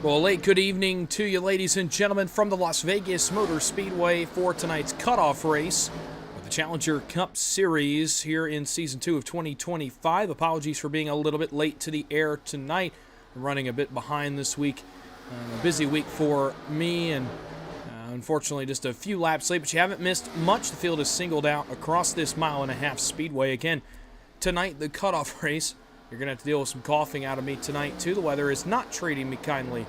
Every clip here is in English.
Well, late good evening to you, ladies and gentlemen, from the Las Vegas Motor Speedway for tonight's cutoff race of the Challenger Cup Series here in Season 2 of 2025. Apologies for being a little bit late to the air tonight. I'm running a bit behind this week. A busy week for me, and unfortunately just a few laps late, but you haven't missed much. The field is singled out across this mile-and-a-half speedway. Again, tonight, the cutoff race. You're going to have to deal with some coughing out of me tonight, too. The weather is not treating me kindly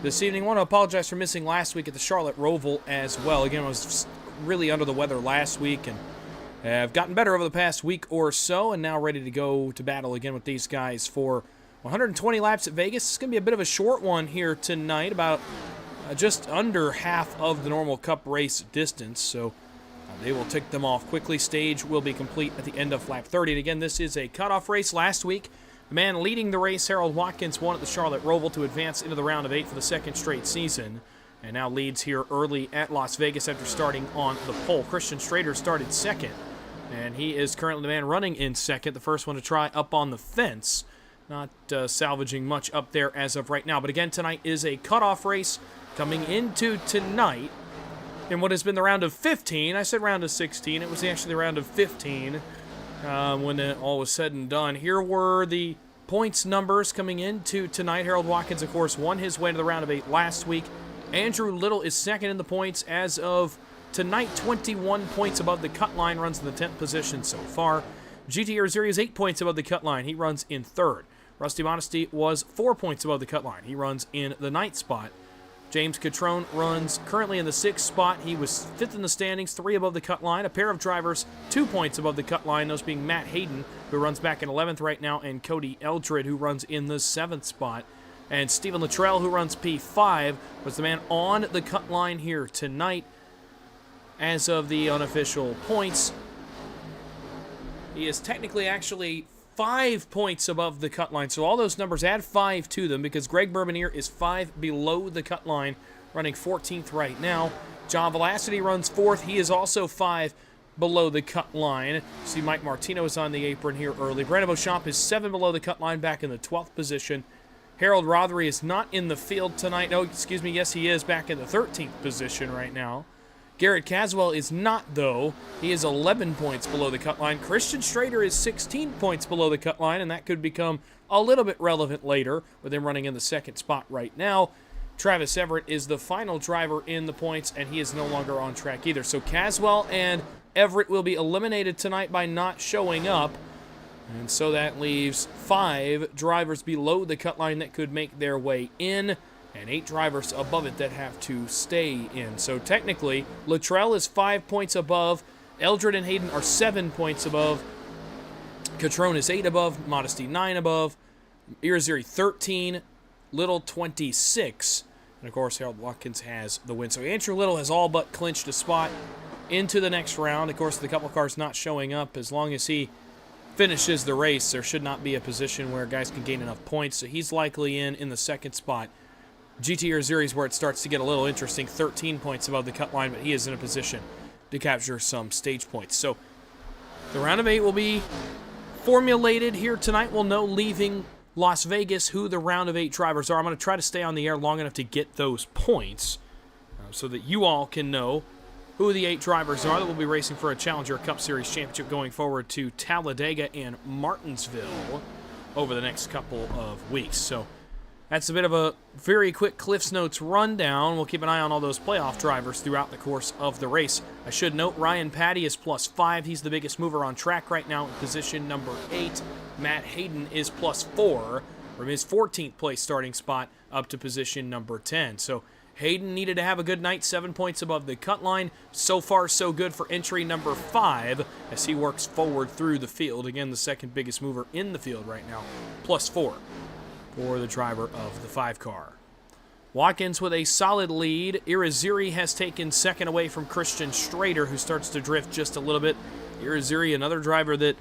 this evening. I want to apologize for missing last week at the Charlotte Roval as well. Again, I was really under the weather last week, and I've gotten better over the past week or so, and now ready to go to battle again with these guys for 120 laps at Vegas. It's going to be a bit of a short one here tonight, about just under half of the normal Cup race distance, so they will tick them off quickly. Stage will be complete at the end of lap 30. And again, this is a cutoff race. Last week, The man leading the race, Harold Watkins, won at the Charlotte Roval to advance into the round of 8 for the second straight season, and now leads here early at Las Vegas after starting on the pole. Christian Strader started second, and he is currently the man running in second, the first one to try up on the fence. Not salvaging much up there as of right now. But again, tonight is a cutoff race coming into tonight in what has been the round of 15. I said round of 16. It was actually the round of 15 when all was said and done. Here were the points numbers coming into tonight. Harold Watkins, of course, won his way to the round of 8 last week. Andrew Little is second in the points as of tonight, 21 points above the cut line, runs in the 10th position so far. GT Erzuri is 8 points above the cut line. He runs in 3rd. Rusty Modesty was 4 points above the cut line. He runs in the 9th spot. James Catrone runs currently in the 6th spot. He was 5th in the standings, 3 above the cut line. A pair of drivers 2 points above the cut line, those being Matt Hayden, who runs back in 11th right now, and Cody Eldred, who runs in the 7th spot. And Stephen Luttrell, who runs P5, was the man on the cut line here tonight. As of the unofficial points, he is technically actually 5 points above the cut line. So all those numbers, add 5 to them, because Greg Bourbonier is 5 below the cut line, running 14th right now. John Velocity runs 4th. He is also 5 below the cut line. See, Mike Martino is on the apron here early. Brandon Beauchamp is 7 below the cut line, back in the 12th position. Harold Rothery is not in the field tonight. No, excuse me, yes, he is back in the 13th position right now. Garrett Caswell is not, though. He is 11 points below the cut line. Christian Strader is 16 points below the cut line, and that could become a little bit relevant later with him running in the 2nd spot right now. Travis Everett is the final driver in the points, and he is no longer on track either. So Caswell and Everett will be eliminated tonight by not showing up, and so that leaves 5 drivers below the cut line that could make their way in, and 8 drivers above it that have to stay in. So technically, Luttrell is 5 points above. Eldred and Hayden are 7 points above. Catrone is 8 above. Modesty 9 above. Irizarry 13. Little 26. And of course, Harold Watkins has the win. So Andrew Little has all but clinched a spot into the next round. Of course, the couple cars not showing up, as long as he finishes the race, there should not be a position where guys can gain enough points. So he's likely in the 2nd spot. GT Erzuri is where it starts to get a little interesting, 13 points above the cut line, but he is in a position to capture some stage points. So the round of 8 will be formulated here tonight. We'll know leaving Las Vegas who the round of 8 drivers are. I'm going to try to stay on the air long enough to get those points so that you all can know who the 8 drivers are that will be racing for a Challenger Cup Series championship going forward to Talladega and Martinsville over the next couple of weeks. So that's a bit of a very quick Cliff's Notes rundown. We'll keep an eye on all those playoff drivers throughout the course of the race. I should note Ryan Patty is +5. He's the biggest mover on track right now in position number 8. Matt Hayden is +4 from his 14th place starting spot up to position number 10. So Hayden needed to have a good night, 7 points above the cut line. So far, so good for entry number 5 as he works forward through the field. Again, the second biggest mover in the field right now, +4. For the driver of the 5 car. Watkins with a solid lead. Irizarry has taken second away from Christian Strader, who starts to drift just a little bit. Irizarry, another driver that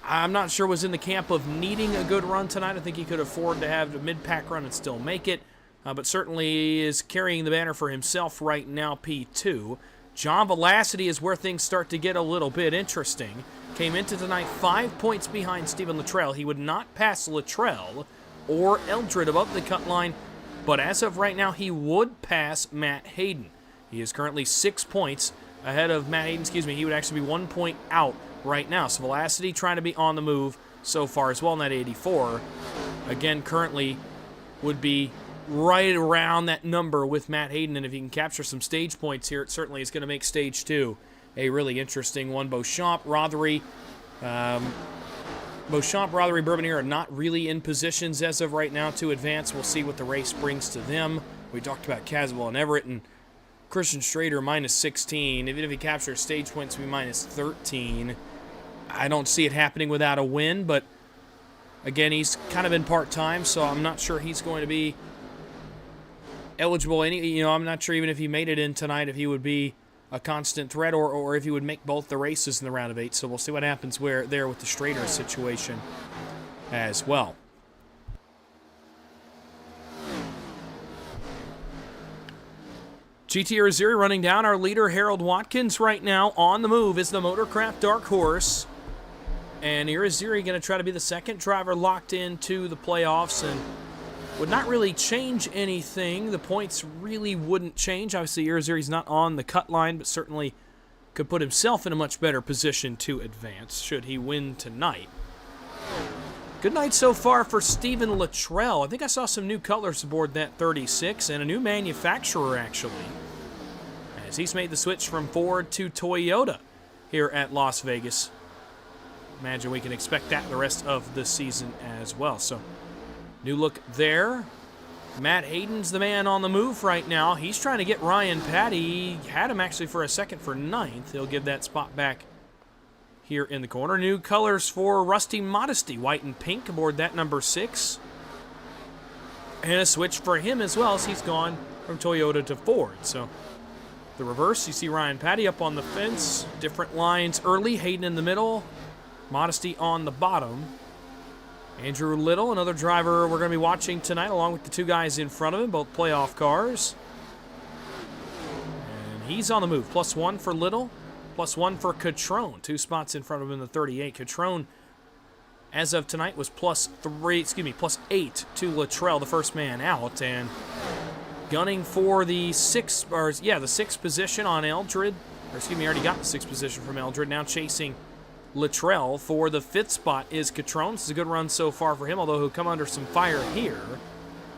I'm not sure was in the camp of needing a good run tonight. I think he could afford to have a mid-pack run and still make it, but certainly is carrying the banner for himself right now, P2. John Velocity is where things start to get a little bit interesting. Came into tonight 5 points behind Stephen Luttrell. He would not pass Luttrell or Eldred above the cut line, but as of right now, he would pass Matt Hayden. He is currently 6 points ahead of Matt Hayden. Excuse me, he would actually be 1 point out right now. So Velocity trying to be on the move so far as well in that 84. Again, currently would be right around that number with Matt Hayden, and if he can capture some stage points here, it certainly is going to make stage 2 a really interesting one. Beauchamp, Rothery, Bourbonier are not really in positions as of right now to advance. We'll see what the race brings to them. We talked about Caswell and Everett, and Christian Strader -16. Even if he captures stage points, he'll be -13. I don't see it happening without a win, but again, he's kind of been part-time, so I'm not sure he's going to be eligible. I'm not sure even if he made it in tonight, if he would be a constant threat, or if he would make both the races in the round of 8. So we'll see what happens there with the Strader situation. as well. GT Irizarry running down. Our leader, Harold Watkins, right now on the move is the Motorcraft Dark Horse. And Irizarry going to try to be the second driver locked into the playoffs and would not really change anything. The points really wouldn't change. Obviously, Irizarry's not on the cut line, but certainly could put himself in a much better position to advance should he win tonight. Good night so far for Stephen Luttrell. I think I saw some new colors aboard that 36 and a new manufacturer, actually, as he's made the switch from Ford to Toyota here at Las Vegas. Imagine we can expect that the rest of the season as well. So, new look there. Matt Hayden's the man on the move right now. He's trying to get Ryan Patty. He had him actually for a second for 9th. He'll give that spot back here in the corner. New colors for Rusty Modesty, white and pink aboard that number 6. And a switch for him as well, as he's gone from Toyota to Ford. So the reverse, you see Ryan Patty up on the fence. Different lines early, Hayden in the middle, Modesty on the bottom. Andrew Little, another driver we're going to be watching tonight, along with the 2 guys in front of him, both playoff cars. And he's on the move. +1 for Little. +1 for Catrone, 2 spots in front of him in the 38. Catrone, as of tonight, was +8 to Luttrell, the first man out, and gunning for the 6th position on Eldred. Already got the 6th position from Eldred. Now chasing Luttrell for the 5th spot is Catrone. This is a good run so far for him, although he'll come under some fire here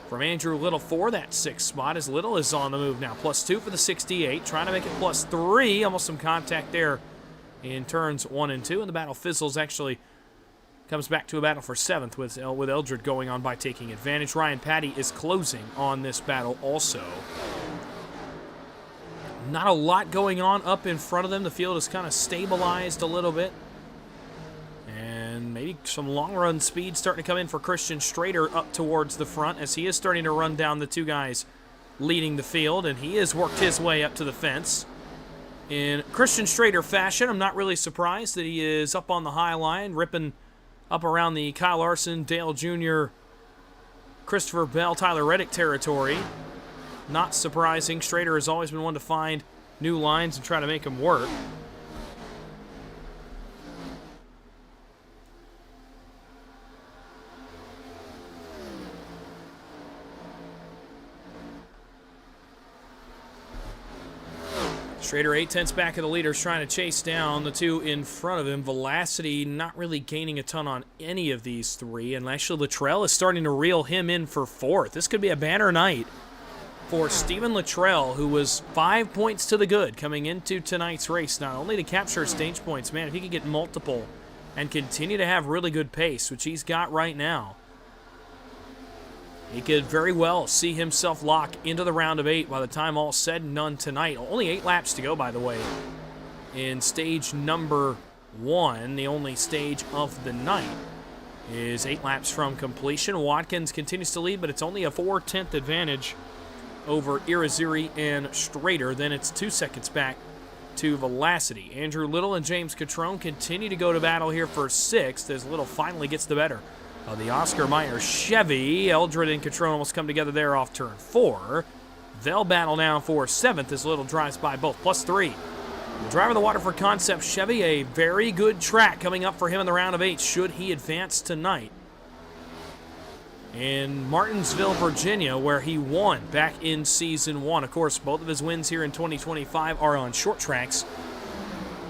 from Andrew Little for that 6th spot, as Little is on the move now. +2 for the 68, trying to make it +3. Almost some contact there in turns 1 and 2, and the battle fizzles. Actually comes back to a battle for 7th with Eldred going on by taking advantage. Ryan Patty is closing on this battle also. Not a lot going on up in front of them. The field is kind of stabilized a little bit. And maybe some long-run speed starting to come in for Christian Strader up towards the front, as he is starting to run down the 2 guys leading the field, and he has worked his way up to the fence. In Christian Strader fashion, I'm not really surprised that he is up on the high line, ripping up around the Kyle Larson, Dale Jr., Christopher Bell, Tyler Reddick territory. Not surprising. Strader has always been one to find new lines and try to make them work. Strader 8/10 back of the leaders, trying to chase down the 2 in front of him. Velocity not really gaining a ton on any of these 3, and actually Luttrell is starting to reel him in for 4th. This could be a banner night for Stephen Luttrell, who was 5 points to the good coming into tonight's race. Not only to capture stage points, man, if he could get multiple and continue to have really good pace, which he's got right now, he could very well see himself lock into the round of 8 by the time all's said and done tonight. Only 8 laps to go, by the way, in stage number 1. The only stage of the night is 8 laps from completion. Watkins continues to lead, but it's only a 4/10 advantage over Irizarry and Strader. Then it's 2 seconds back to Velocity. Andrew Little and James Catrone continue to go to battle here for 6th, as Little finally gets the better of the Oscar Mayer Chevy. Eldred and Catrone almost come together there off turn 4. They'll battle now for 7th as Little drives by both. +3. The driver of the Waterford Concept Chevy, a very good track coming up for him in the round of 8 should he advance tonight. In Martinsville, Virginia, where he won back in Season 1. Of course, both of his wins here in 2025 are on short tracks.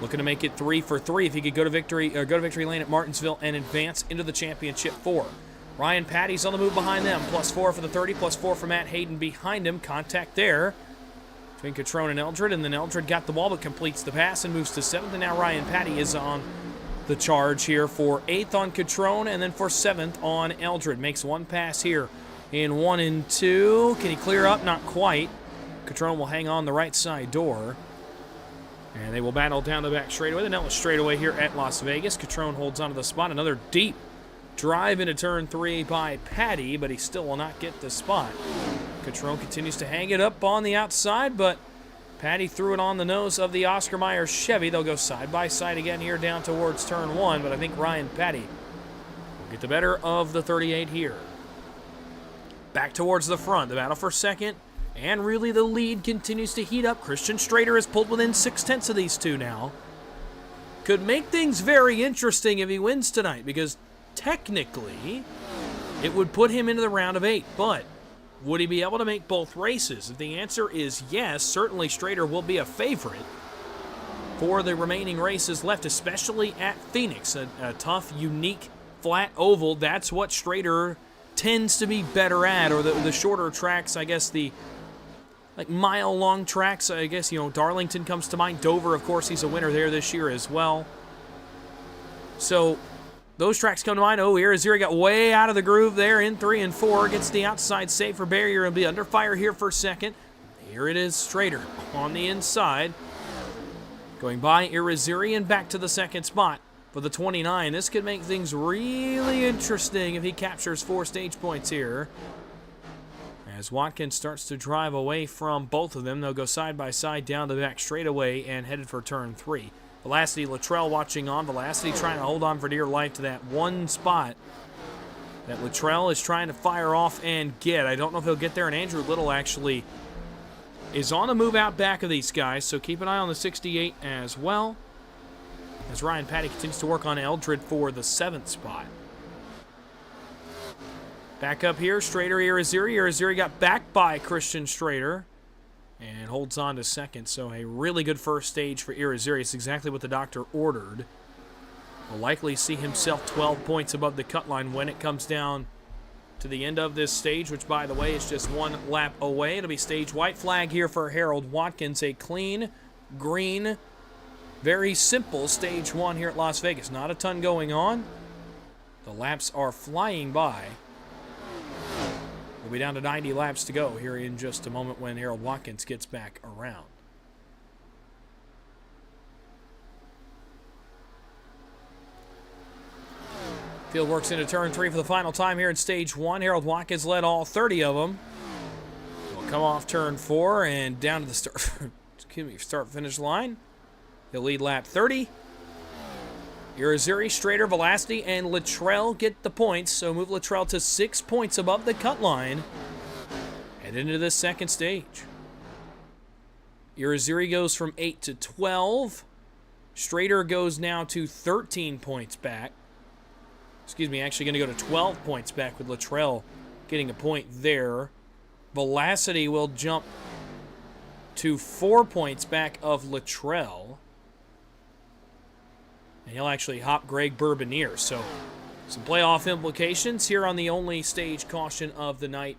Looking to make it 3 for 3 if he could go to victory lane at Martinsville and advance into the championship 4. Ryan Patty's on the move behind them. +4 for the 30, +4 for Matt Hayden behind him. Contact there between Catrone and Eldred, and then Eldred got the ball but completes the pass and moves to 7th, and now Ryan Patty is on the charge here for 8th on Catrone, and then for 7th on Eldred. Makes 1 pass here in 1 and 2. Can he clear up? Not quite. Catrone will hang on the right side door. And they will battle down the back straightaway. The Nellis straightaway here at Las Vegas. Catrone holds onto the spot. Another deep drive into turn 3 by Patty, but he still will not get the spot. Catrone continues to hang it up on the outside, but Patty threw it on the nose of the Oscar Mayer Chevy. They'll go side by side again here down towards turn 1, but I think Ryan Patty Get the better of the 38 here. Back towards the front. The battle for second. And really the lead continues to heat up. Christian Strader has pulled within 6/10 of these two now. Could make things very interesting if he wins tonight, because technically it would put him into the round of 8. But would he be able to make both races? If the answer is yes, certainly Strader will be a favorite for the remaining races left, especially at Phoenix. A tough, unique, flat oval. That's what Strader tends to be better at, or the shorter tracks, I guess, the like mile-long tracks. I guess, you know, Darlington comes to mind. Dover, of course, he's a winner there this year as well. So those tracks come to mind. Oh, Irizarry got way out of the groove there in 3 and 4. Gets the outside safer barrier and be under fire here for second. Here it is, Strader on the inside. Going by Irizarry and back to the second spot for the 29. This could make things really interesting if he captures 4 stage points here. As Watkins starts to drive away from both of them, they'll go side by side down the back straightaway and headed for turn 3. Velocity, Luttrell watching on. Velocity trying to hold on for dear life to that one spot that Luttrell is trying to fire off and get. I don't know if he'll get there, and Andrew Little actually is on the move out back of these guys, so keep an eye on the 68 as well, as Ryan Patty continues to work on Eldred for the 7th spot. Back up here, Strader, Irizarry. Irizarry got back by Christian Strader and holds on to second. So a really good first stage for Irizarry. It's exactly what the doctor ordered. Will likely see himself 12 points above the cut line when it comes down to the end of this stage, which, by the way, is just 1 lap away. It'll be stage white flag here for Harold Watkins. A clean, green, very simple stage 1 here at Las Vegas. Not a ton going on. The laps are flying by. We'll be down to 90 laps to go here in just a moment when Harold Watkins gets back around. Field works into turn 3 for the final time here in stage 1. Harold Watkins led all 30 of them. He'll come off turn 4 and down to the start-finish line. He'll lead lap 30. Irizarry, Strader, Velocity, and Luttrell get the points, so move Luttrell to 6 points above the cut line and into the second stage. Irizarry goes from 8 to 12. Strader goes now to 13 points back. Excuse me, actually going to go to 12 points back with Luttrell getting a point there. Velocity will jump to 4 points back of Luttrell. And he'll actually hop Greg Bourbonier. So some playoff implications here on the only stage caution of the night.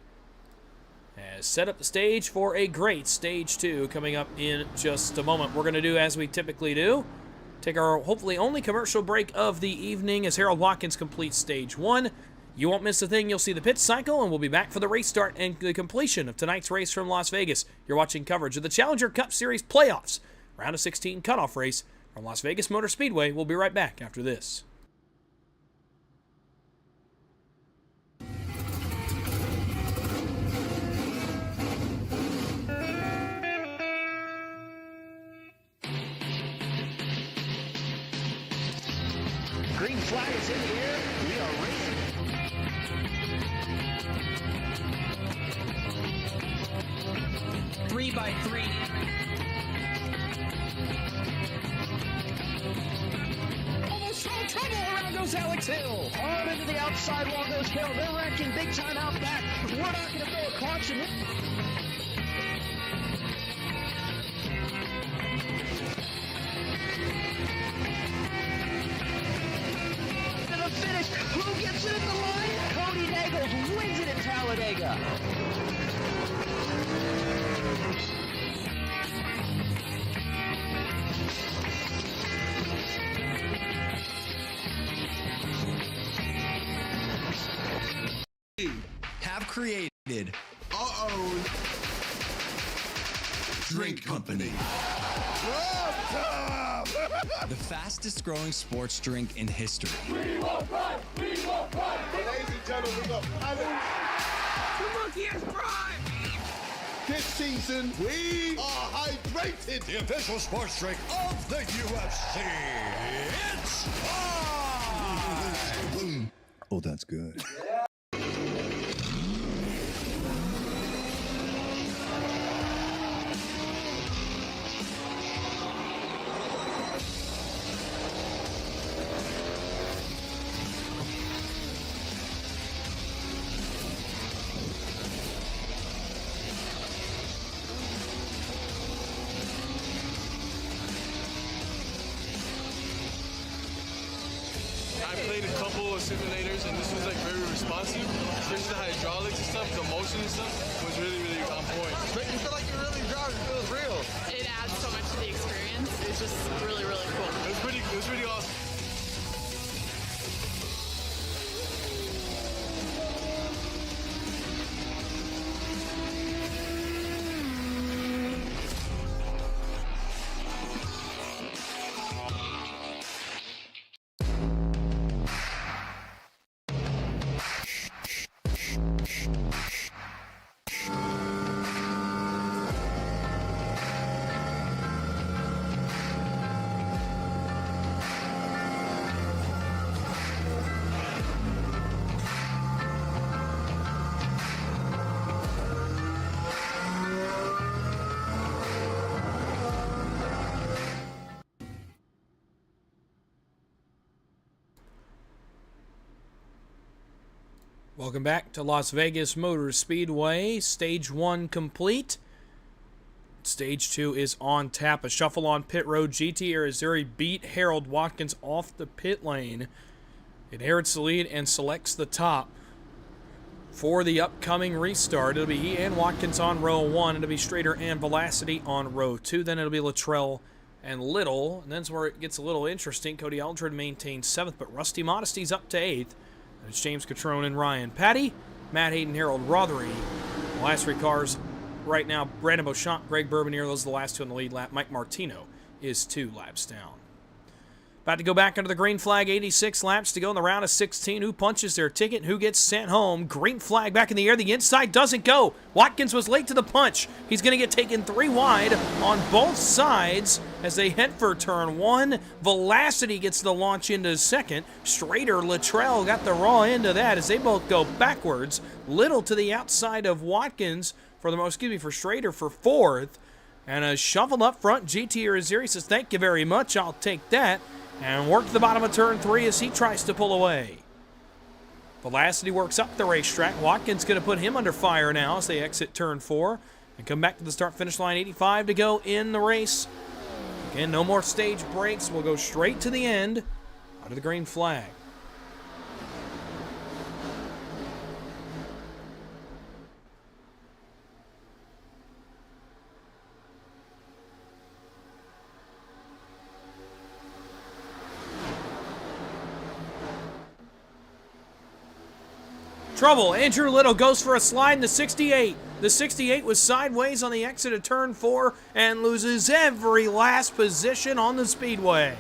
Has set up the stage for a great stage 2 coming up in just a moment. We're going to do as we typically do. Take our hopefully only commercial break of the evening as Harold Watkins completes stage 1. You won't miss a thing. You'll see the pit cycle, and we'll be back for the race start and the completion of tonight's race from Las Vegas. You're watching coverage of the Challenger Cup Series playoffs. Round of 16 cutoff race from Las Vegas Motor Speedway. We'll be right back after this. Green flag is in the air. We are racing. Three by three. Almost no trouble. Around goes Alex Hill. Hard into the outside wall goes Hill. They're wrecking big time out back. We're not going to throw a caution. Finish. Who gets it at the line? Cody Nagels wins it in Talladega. Have created our own drink company. The fastest growing sports drink in history. We will run! We will run! Ladies and gentlemen, the monkey has prime! This season, we are hydrated! The official sports drink of the UFC. It's time! Oh, that's good. I played a couple of simulators, and this was like very responsive, especially the hydraulics and stuff, the motion and stuff was really, really on point. But you feel like you're really driving, it feels real. It adds so much to the experience. It's just really, really cool. It was pretty awesome. Welcome back to Las Vegas Motor Speedway. Stage 1 complete. Stage 2 is on tap. A shuffle on pit road. GT Arizuri beat Harold Watkins off the pit lane. Inherits the lead and selects the top for the upcoming restart. It'll be he and Watkins on row 1. It'll be Strader and Velocity on row 2. Then it'll be Luttrell and Little. And that's where it gets a little interesting. Cody Eldred maintains 7th, but Rusty Modesty's up to 8th. It's James Catrone and Ryan Petty, Matt Hayden, Harold Rothery. The last 3 cars right now, Brandon Beauchamp, Greg Bourbonier, those are the last 2 on the lead lap. Mike Martino is 2 laps down. About to go back under the green flag, 86 laps to go in the round of 16. Who punches their ticket? Who gets sent home? Green flag back in the air. The inside doesn't go. Watkins was late to the punch. He's going to get taken 3 wide on both sides as they head for turn 1. Velocity gets the launch into 2nd. Strader, Luttrell got the raw end of that as they both go backwards. Little to the outside of Watkins for Strader for 4th. And a shuffled up front. GT Arizuri says, thank you very much. I'll take that. And work the bottom of turn 3 as he tries to pull away. Velocity works up the racetrack. Watkins going to put him under fire now as they exit turn 4 and come back to the start-finish line. 85 to go in the race. Again, no more stage breaks. We'll go straight to the end under the green flag. Trouble. Andrew Little goes for a slide in the 68. The 68 was sideways on the exit of turn 4 and loses every last position on the speedway.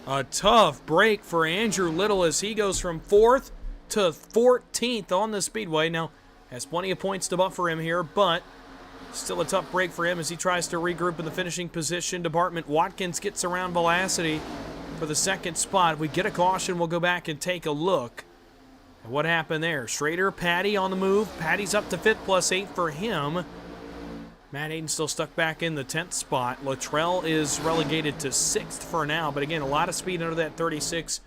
A tough break for Andrew Little as he goes from 4th to 14th on the speedway. Now, has plenty of points to buffer him here, but still a tough break for him as he tries to regroup in the finishing position department. Watkins gets around Velocity for the 2nd spot. If we get a caution, we'll go back and take a look at what happened there. Strader, Patty on the move. Patty's up to 5th plus 8 for him. Matt Hayden still stuck back in the 10th spot. Luttrell is relegated to 6th for now, but again, a lot of speed under that 36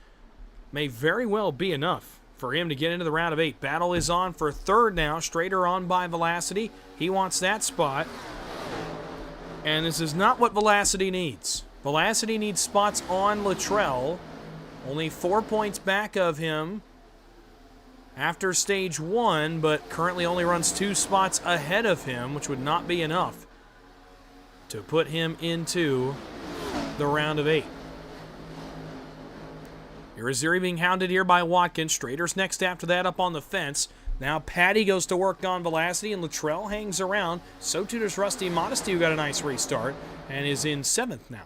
may very well be enough for him to get into the round of 8. Battle is on for 3rd now. Strader on by Velocity. He wants that spot. And this is not what Velocity needs. Velocity needs spots on Luttrell. Only 4 points back of him after stage 1, but currently only runs 2 spots ahead of him, which would not be enough to put him into the round of 8. Arizuri being hounded here by Watkins. Strader's next after that up on the fence. Now Patty goes to work on Velocity, and Luttrell hangs around. So too does Rusty Modesty, who got a nice restart and is in 7th now.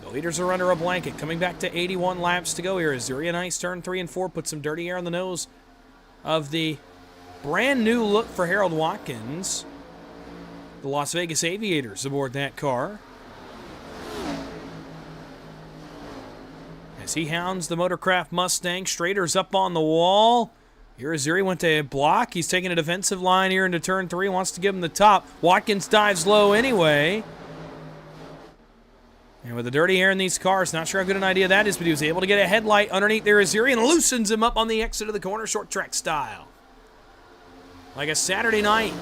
The leaders are under a blanket. Coming back to 81 laps to go here. Arizuri a nice turn 3 and 4. Put some dirty air on the nose of the brand new look for Harold Watkins. The Las Vegas Aviators aboard that car. as he hounds the Motorcraft Mustang. Strader's up on the wall. Irizarry went to block. He's taking a defensive line here into turn 3. Wants to give him the top. Watkins dives low anyway. And with the dirty air in these cars, not sure how good an idea that is, but he was able to get a headlight underneath Irizarry and loosens him up on the exit of the corner, short track style. Like a Saturday night.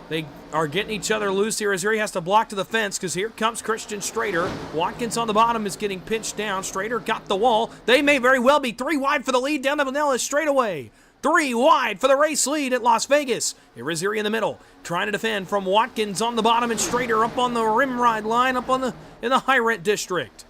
They are getting each other loose here. Irizarry has to block to the fence because here comes Christian Strader. Watkins on the bottom is getting pinched down. Strader got the wall. They may very well be 3 wide for the lead down the Vanilla straightaway. 3 wide for the race lead at Las Vegas. Irizarry in the middle, trying to defend from Watkins on the bottom and Strader up on the rim ride line up on in the high rent district.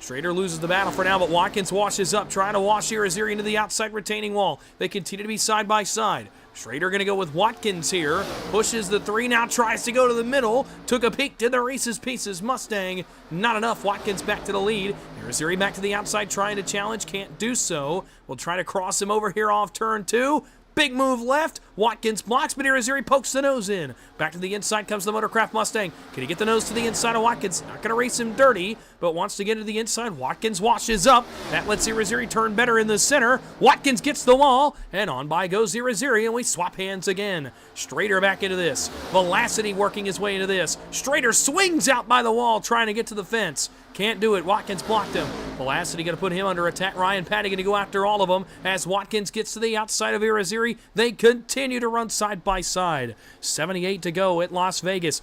Strader loses the battle for now, but Watkins washes up, trying to wash Irizarry into the outside retaining wall. They continue to be side by side. Strader going to go with Watkins here. Pushes the 3, now tries to go to the middle. Took a peek to the Reese's Pieces Mustang. Not enough. Watkins back to the lead. Irizarry back to the outside trying to challenge. Can't do so. We'll try to cross him over here off turn 2. Big move left. Watkins blocks, but Irizarry pokes the nose in. Back to the inside comes the Motorcraft Mustang. Can he get the nose to the inside of Watkins? Not going to race him dirty, but wants to get to the inside. Watkins washes up. That lets Irizarry turn better in the center. Watkins gets the wall, and on by goes Irizarry, and we swap hands again. Strader back into this. Velocity working his way into this. Strader swings out by the wall, trying to get to the fence. Can't do it. Watkins blocked him. Velocity going to put him under attack. Ryan Patty going to go after all of them. As Watkins gets to the outside of Irizarry, they continue to run side by side. 78 to go at Las Vegas.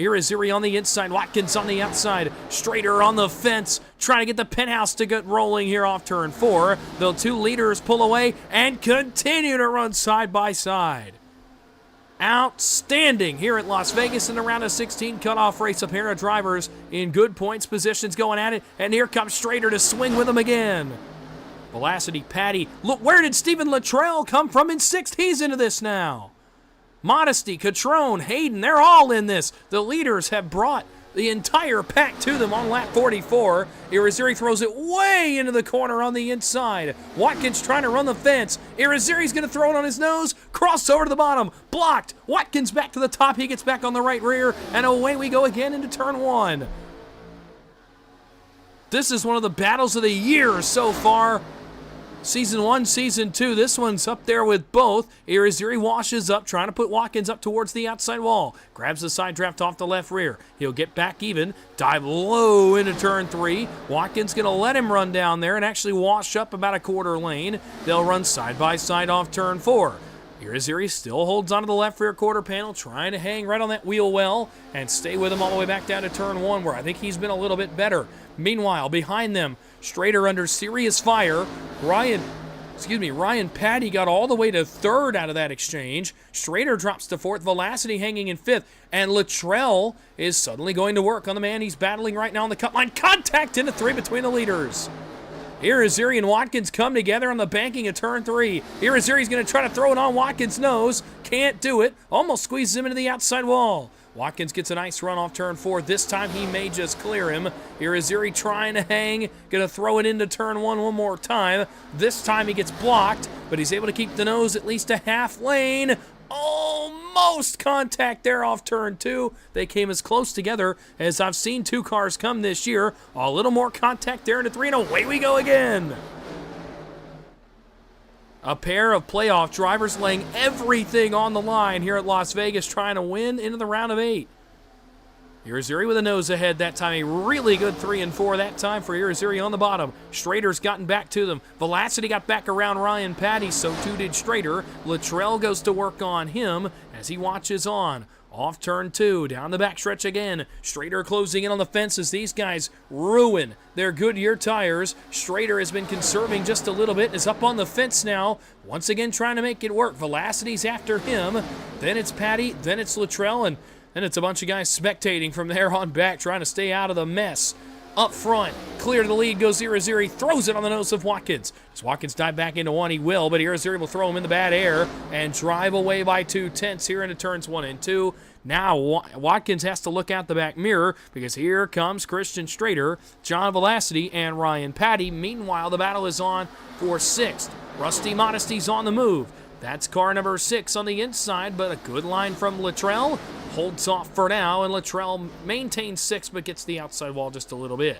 Irizarry on the inside. Watkins on the outside. Strader on the fence. Trying to get the penthouse to get rolling here off turn 4. The 2 leaders pull away and continue to run side by side. Outstanding here at Las Vegas in the round of 16 cutoff race. A pair of drivers in good points positions going at it, and here comes Strader to swing with him again. Velocity, Patty. Look, where did Stephen Luttrell come from in 6th? He's into this now. Modesty, Catrone, Hayden, they're all in this. The leaders have brought the entire pack to them on lap 44. Irizarry throws it way into the corner on the inside. Watkins trying to run the fence. Irizarry's going to throw it on his nose. Cross over to the bottom. Blocked. Watkins back to the top. He gets back on the right rear. And away we go again into turn 1. This is one of the battles of the year so far. Season 1, Season 2, this one's up there with both. Irizarry washes up, trying to put Watkins up towards the outside wall. Grabs the side draft off the left rear. He'll get back even, dive low into turn 3. Watkins going to let him run down there and actually wash up about a quarter lane. They'll run side by side off turn 4. Irizarry still holds onto the left rear quarter panel, trying to hang right on that wheel well and stay with him all the way back down to turn 1, where I think he's been a little bit better. Meanwhile, behind them, Strader under serious fire. Ryan Patty got all the way to 3rd out of that exchange. Strader drops to 4th, Velocity hanging in 5th, and Luttrell is suddenly going to work on the man he's battling right now on the cut line. Contact into 3 between the leaders. Irizarry and Watkins come together on the banking of turn 3. Irizarry's going to try to throw it on Watkins' nose. Can't do it. Almost squeezes him into the outside wall. Watkins gets a nice run off turn 4. This time he may just clear him. Irizarry trying to hang. Going to throw it into turn 1 one more time. This time he gets blocked, but he's able to keep the nose at least a half lane. Almost contact there off turn 2. They came as close together as I've seen 2 cars come this year. A little more contact there into 3, and away we go again. A pair of playoff drivers laying everything on the line here at Las Vegas, trying to win into the round of 8. Irizarry with a nose ahead that time. A really good 3 and 4 that time for Irizarry on the bottom. Strader's gotten back to them. Velocity got back around Ryan Patty, so too did Strader. Luttrell goes to work on him as he watches on. Off turn 2, down the backstretch again. Strader closing in on the fence as these guys ruin their Goodyear tires. Strader has been conserving just a little bit and is up on the fence now. Once again trying to make it work. Velocity's after him. Then it's Patty, then it's Luttrell, and then it's a bunch of guys spectating from there on back, trying to stay out of the mess. Up front, clear to the lead goes Irizarry, throws it on the nose of Watkins. Does Watkins dive back into 1? He will, but Irizarry will throw him in the bad air and drive away by 2/10 here into turns 1 and 2. Now Watkins has to look out the back mirror because here comes Christian Strader, John Velocity, and Ryan Patty. Meanwhile, the battle is on for 6th. Rusty Modesty's on the move. That's car number 6 on the inside, but a good line from Luttrell. Holds off for now, and Luttrell maintains 6, but gets the outside wall just a little bit.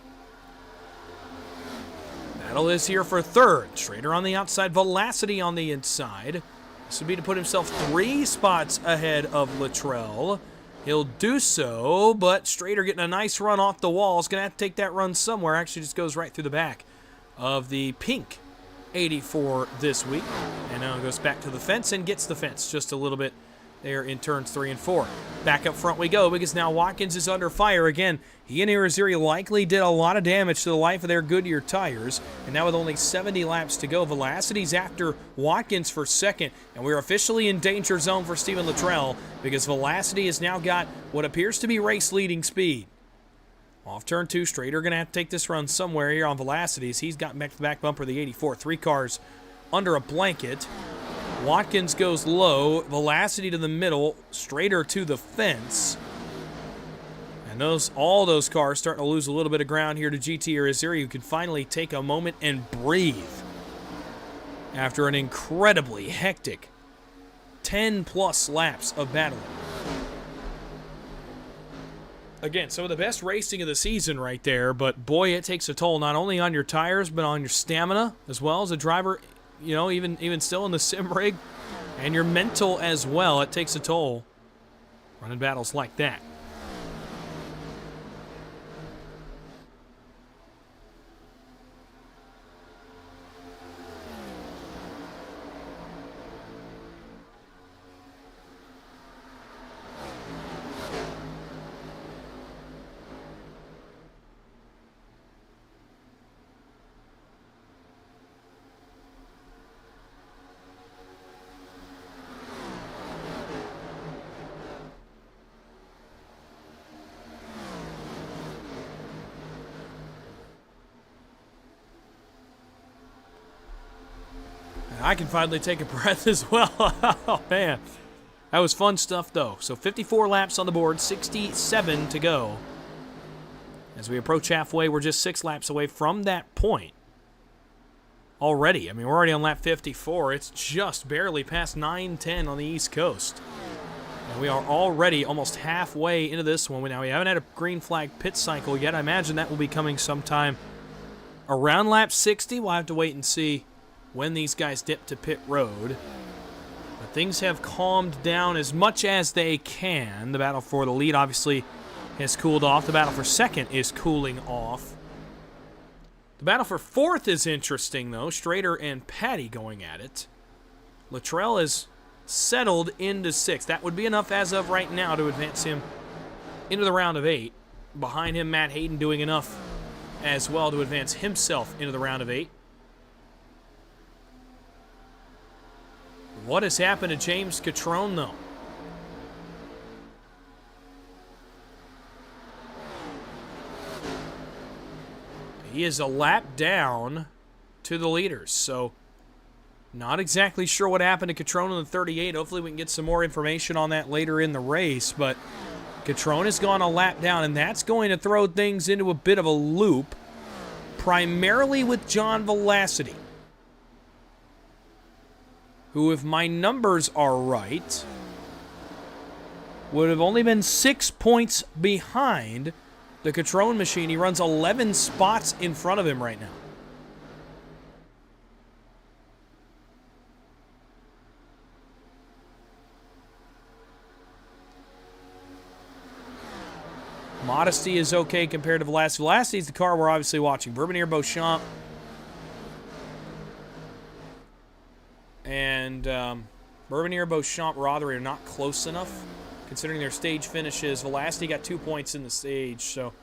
Battle is here for third. Schrader on the outside, Velocity on the inside. This would be to put himself 3 spots ahead of Luttrell. He'll do so, but Schrader getting a nice run off the wall. Is going to have to take that run somewhere. Actually, just goes right through the back of the pink 84 this week. And now goes back to the fence and gets the fence just a little bit there in turns 3 and 4. Back up front we go because now Watkins is under fire again. He and Irizarry likely did a lot of damage to the life of their Goodyear tires. And now with only 70 laps to go, Velocity's after Watkins for second. And we're officially in danger zone for Steven Luttrell because Velocity has now got what appears to be race-leading speed. Off turn 2, Schrader going to have to take this run somewhere here on Velocity as he's got back-to-back bumper the 84. 3 cars under a blanket. Watkins goes low, Velocity to the middle, Schrader to the fence. And all those cars starting to lose a little bit of ground here to GT Irizarry, who can finally take a moment and breathe after an incredibly hectic 10-plus laps of battling. Again, some of the best racing of the season right there, but boy, it takes a toll not only on your tires, but on your stamina, as well as a driver, you know, even still in the sim rig, and your mental as well. It takes a toll running battles like that. I can finally take a breath as well. Oh, man. That was fun stuff, though. So 54 laps on the board, 67 to go. As we approach halfway, we're just 6 laps away from that point already. I mean, we're already on lap 54. It's just barely past 9:10 on the East Coast. And we are already almost halfway into this one. Now, we haven't had a green flag pit cycle yet. I imagine that will be coming sometime around lap 60. We'll have to wait and see when these guys dip to pit road. But things have calmed down as much as they can. The battle for the lead obviously has cooled off. The battle for second is cooling off. The battle for fourth is interesting, though. Schrader and Patty going at it. Luttrell is settled into 6th. That would be enough as of right now to advance him into the round of 8. Behind him, Matt Hayden doing enough as well to advance himself into the round of 8. What has happened to James Catrone, though? He is a lap down to the leaders, so not exactly sure what happened to Catrone in the 38. Hopefully we can get some more information on that later in the race, but Catrone has gone a lap down, and that's going to throw things into a bit of a loop, primarily with John Velocity, who, if my numbers are right, would have only been 6 points behind the Catrone machine. He runs 11 spots in front of him right now. Modesty is okay compared to Velocity. Velocity is the car we're obviously watching. Bourbonnier, Beauchamp, and Bourbonnier, Beauchamp, Rothery are not close enough, considering their stage finishes. Velocity got 2 points in the stage, so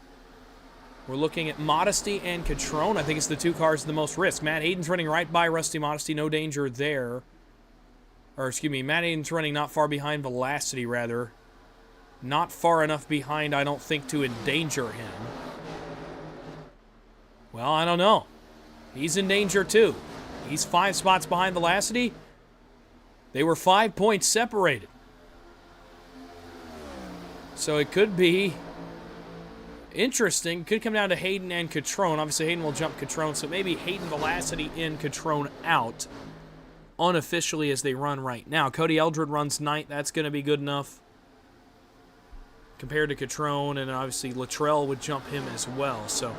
we're looking at Modesty and Catrone. I think it's the 2 cars with the most risk. Matt Hayden's running right by Rusty Modesty, no danger there. Or, excuse me, Matt Hayden's running not far behind Velocity, rather. Not far enough behind, I don't think, to endanger him. Well, I don't know. He's in danger, too. He's 5 spots behind Velocity. They were 5 points separated. So it could be interesting. Could come down to Hayden and Catrone. Obviously, Hayden will jump Catrone, so maybe Hayden, Velocity in, Catrone out, unofficially as they run right now. Cody Eldred runs 9th. That's going to be good enough compared to Catrone, and obviously Luttrell would jump him as well. So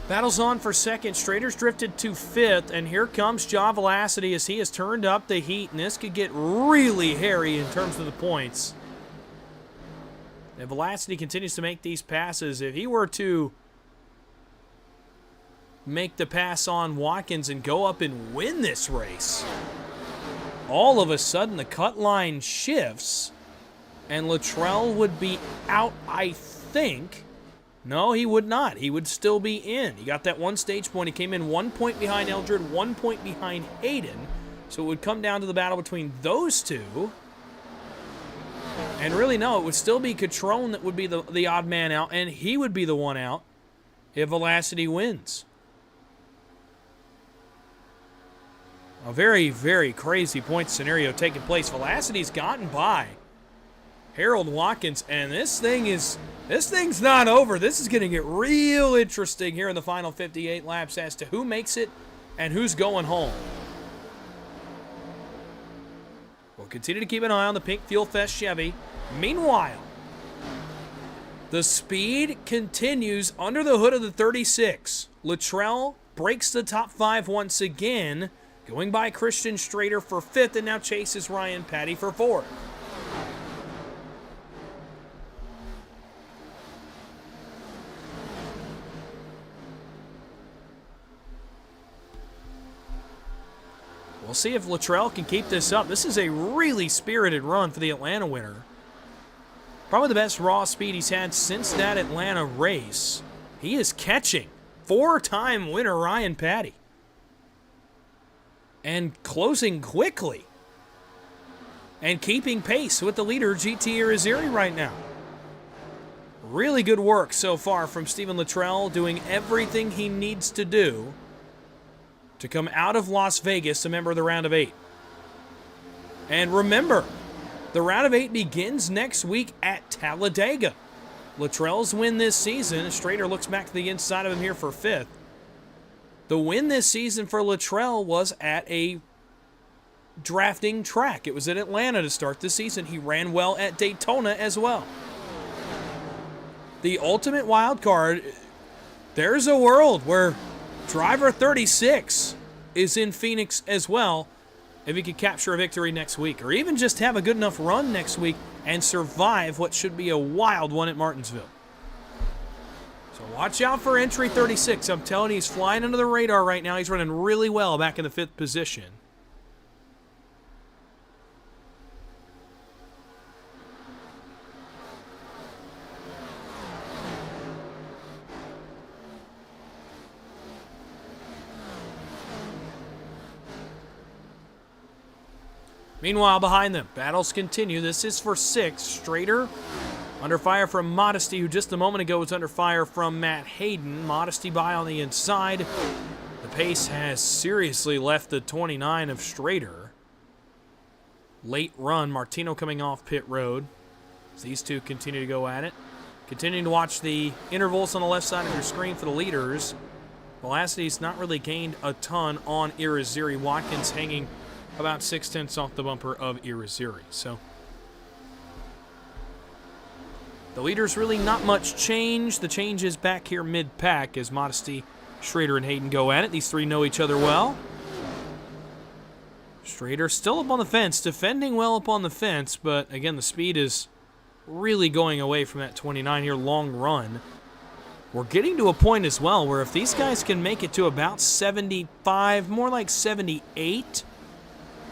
Battles on for second. Strader's drifted to fifth, and here comes Jaw Velocity as he has turned up the heat, and this could get really hairy in terms of the points. And Velocity continues to make these passes. If he were to make the pass on Watkins and go up and win this race, all of a sudden the cut line shifts, and Luttrell would be out, I think. No, he would not. He would still be in. He got that one stage point. He came in 1 point behind Eldred, 1 point behind Hayden. So it would come down to the battle between those two. And really, no, it would still be Catrone that would be the odd man out, and he would be the one out if Velocity wins. A very, very crazy point scenario taking place. Velocity's gotten by Harold Watkins, and this thing's not over. This is going to get real interesting here in the final 58 laps as to who makes it and who's going home. We'll continue to keep an eye on the Pink Fuel Fest Chevy. Meanwhile, the speed continues under the hood of the 36. Luttrell breaks the top 5 once again, going by Christian Strader for 5th, and now chases Ryan Patty for 4th. We'll see if Luttrell can keep this up. This is a really spirited run for the Atlanta winner. Probably the best raw speed he's had since that Atlanta race. He is catching 4-time winner Ryan Patty. And closing quickly. And keeping pace with the leader, GT Irizarry, right now. Really good work so far from Stephen Luttrell, doing everything he needs to do to come out of Las Vegas a member of the Round of 8. And remember, the Round of 8 begins next week at Talladega. Luttrell's win this season, Strader looks back to the inside of him here for 5th. The win this season for Luttrell was at a drafting track. It was at Atlanta to start the season. He ran well at Daytona as well. The ultimate wild card, there's a world where driver 36 is in Phoenix as well if he could capture a victory next week, or even just have a good enough run next week and survive what should be a wild one at Martinsville. So watch out for entry 36. I'm telling you, he's flying under the radar right now. He's running really well back in the 5th position. Meanwhile, behind them, battles continue. This is for 6. Strader under fire from Modesty, who just a moment ago was under fire from Matt Hayden. Modesty by on the inside. The pace has seriously left the 29 of Strader. Late run, Martino coming off pit road. As these two continue to go at it. Continuing to watch the intervals on the left side of your screen for the leaders. Velocity's not really gained a ton on Irizarry. Watkins hanging about 6/10 off the bumper of Irizarry. So the leaders really not much change. The change is back here mid-pack as Modesty, Strader, and Hayden go at it. These three know each other well. Strader still up on the fence, defending well up on the fence, but again, the speed is really going away from that 29 here long run. We're getting to a point as well where if these guys can make it to about 75, more like 78,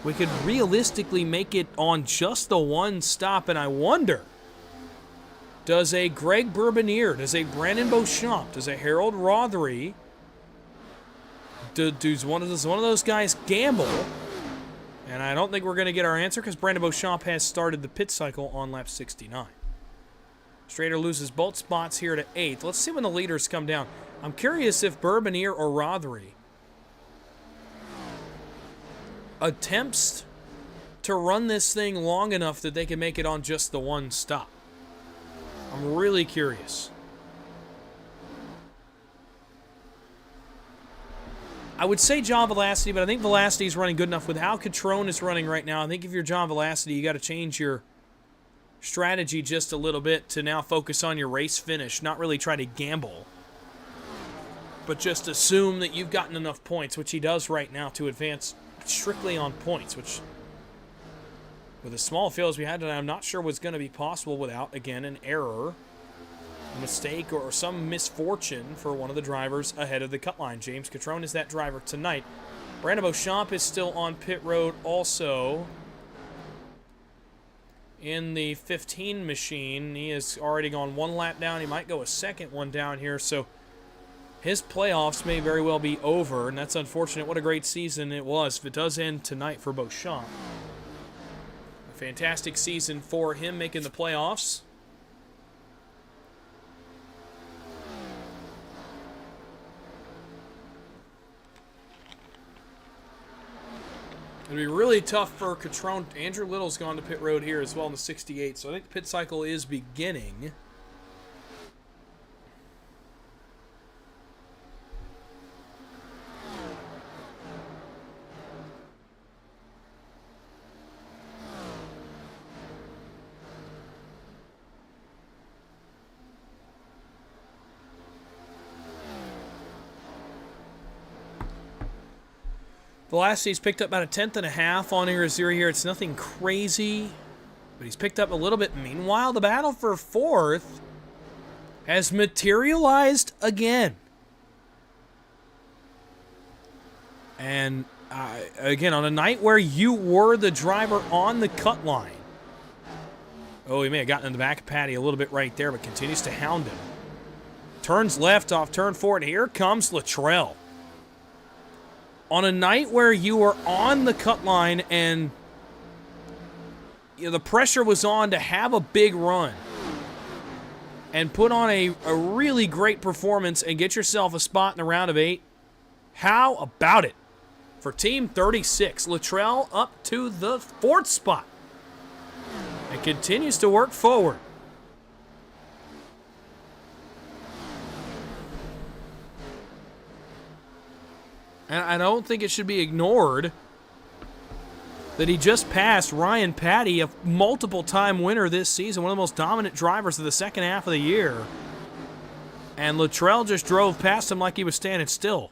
we could realistically make it on just the one stop, and I wonder, does a Greg Bourbonnier, does a Brandon Beauchamp, does a Harold Rothery, does one of those guys gamble? And I don't think we're going to get our answer because Brandon Beauchamp has started the pit cycle on lap 69. Strader loses both spots here to 8th. Let's see when the leaders come down. I'm curious if Bourbonnier or Rothery attempts to run this thing long enough that they can make it on just the one stop. I'm really curious. I would say John Velocity, but I think Velocity is running good enough with how Catrone is running right now. I think if you're John Velocity, you got to change your strategy just a little bit to now focus on your race finish, not really try to gamble. but just assume that you've gotten enough points, which he does right now, to advance strictly on points, which with as small a field as we had tonight, I'm not sure was going to be possible without, again, an error, a mistake, or some misfortune for one of the drivers ahead of the cut line. James Catrone is that driver tonight. Brandon Beauchamp is still on pit road also in the 15 machine. He has already gone one lap down. He might go a second one down here, so his playoffs may very well be over, and that's unfortunate. What a great season it was if it does end tonight for Beauchamp. A fantastic season for him, making the playoffs. It'll be really tough for Catrone. Andrew Little's gone to pit road here as well in the 68, so I think the pit cycle is beginning. Velocity's picked up about a 1/10.5 on Irizarry here. It's nothing crazy, but he's picked up a little bit. Meanwhile, the battle for fourth has materialized again. And again, on a night where you were the driver on the cut line. Oh, he may have gotten in the back of Patty a little bit right there, but continues to hound him. Turns left off turn 4, and here comes Luttrell. On a night where you were on the cut line and the pressure was on to have a big run and put on a really great performance and get yourself a spot in the round of 8, how about it? For Team 36, Luttrell up to the 4th spot and continues to work forward. And I don't think it should be ignored that he just passed Ryan Patty, a multiple-time winner this season, one of the most dominant drivers of the second half of the year. And Luttrell just drove past him like he was standing still.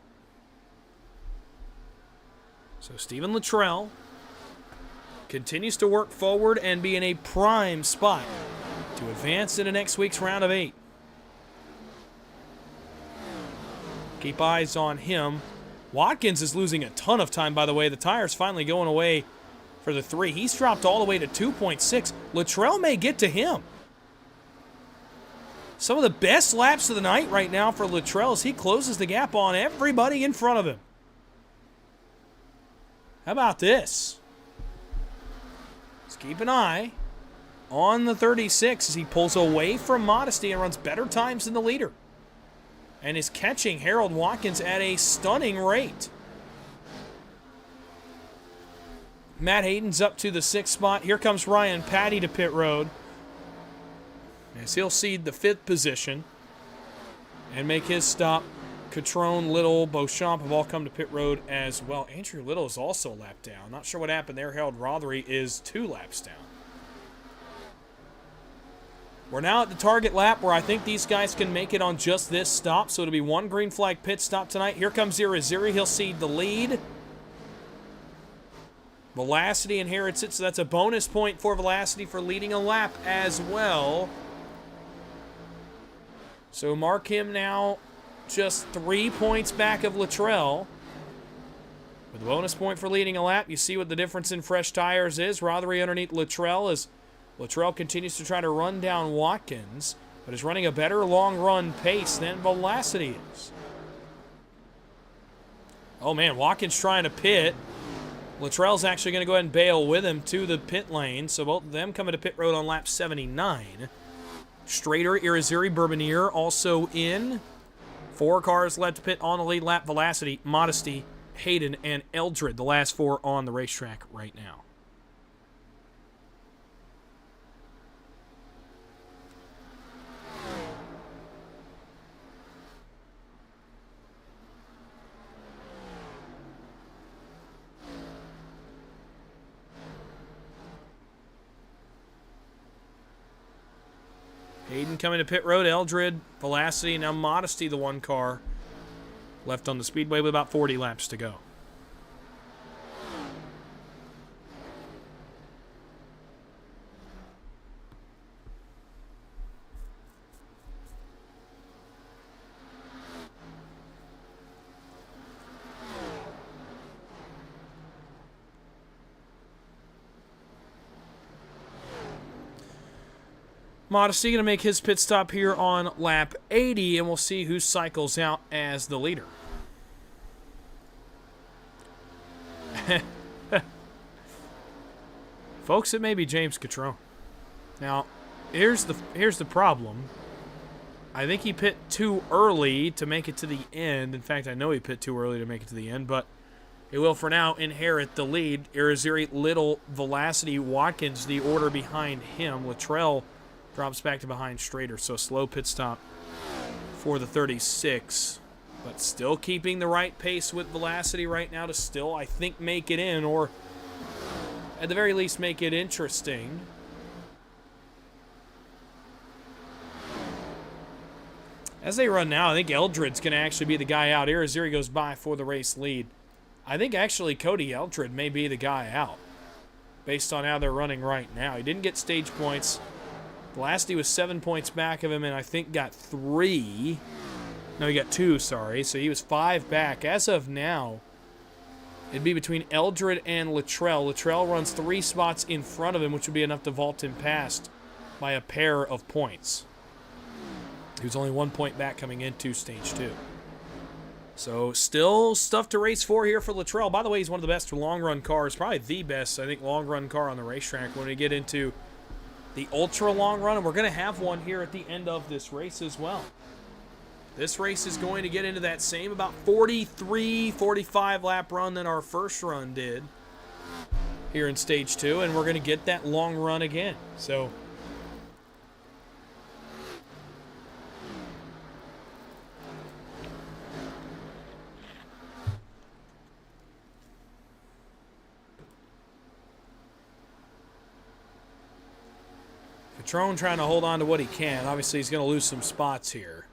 So Stephen Luttrell continues to work forward and be in a prime spot to advance into next week's round of 8. Keep eyes on him. Watkins is losing a ton of time, by the way. The tire's finally going away for the 3. He's dropped all the way to 2.6. Luttrell may get to him. Some of the best laps of the night right now for Luttrell as he closes the gap on everybody in front of him. How about this? Let's keep an eye on the 36 as he pulls away from Modesty and runs better times than the leader. And is catching Harold Watkins at a stunning rate. Matt Hayden's up to the 6th spot. Here comes Ryan Patty to pit road, as he'll cede the 5th position and make his stop. Catrone, Little, Beauchamp have all come to pit road as well. Andrew Little is also a lap down. Not sure what happened there. Harold Rothery is 2 laps down. We're now at the target lap where I think these guys can make it on just this stop. So it'll be 1 green flag pit stop tonight. Here comes Irizarry. He'll cede the lead. Velocity inherits it, so that's a bonus point for Velocity for leading a lap as well. So mark him now just 3 points back of Luttrell. With a bonus point for leading a lap, you see what the difference in fresh tires is. Rothery underneath Luttrell as Luttrell continues to try to run down Watkins, but is running a better long run pace than Velocity is. Oh man, Watkins trying to pit. Luttrell's actually going to go ahead and bail with him to the pit lane, so both of them coming to pit road on lap 79. Strader, Irizarry, Bourbonier also in. 4 cars led to pit on the lead lap. Velocity, Modesty, Hayden, and Eldred, the last 4 on the racetrack right now. Hayden coming to pit road, Eldred, Velocity, now Modesty, the 1 car left on the speedway with about 40 laps to go. Modesty going to make his pit stop here on lap 80, and we'll see who cycles out as the leader. Folks, it may be James Catrone. Now, here's the problem. I think he pit too early to make it to the end. In fact, I know he pit too early to make it to the end, but he will, for now, inherit the lead. Irizarry, Little, Velocity, Watkins, the order behind him. Luttrell drops back to behind Strader, so slow pit stop for the 36. But still keeping the right pace with Velocity right now to still, I think, make it in, or at the very least make it interesting. As they run now, I think Eldred's going to actually be the guy out. Irizarry goes by for the race lead. I think actually Cody Eldred may be the guy out based on how they're running right now. He didn't get stage points. Velocity was 7 points back of him, and I think got 3. No, he got 2, sorry. So he was 5 back. As of now, it'd be between Eldred and Luttrell. Luttrell runs 3 spots in front of him, which would be enough to vault him past by a pair of points. He was only 1 point back coming into stage 2. So still stuff to race for here for Luttrell. By the way, he's one of the best long-run cars, probably the best, I think, long-run car on the racetrack when we get into the ultra long run, and we're going to have one here at the end of this race as well. This race is going to get into that same about 43, 45 lap run that our first run did here in stage 2, and we're going to get that long run again. So Catrone trying to hold on to what he can. Obviously, he's going to lose some spots here.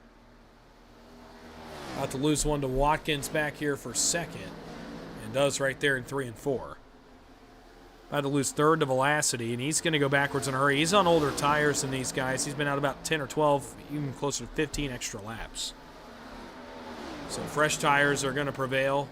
About to lose one to Watkins back here for second. And does right there in 3 and 4. About to lose third to Velocity, and he's going to go backwards in a hurry. He's on older tires than these guys. He's been out about 10 or 12, even closer to 15 extra laps. So fresh tires are going to prevail.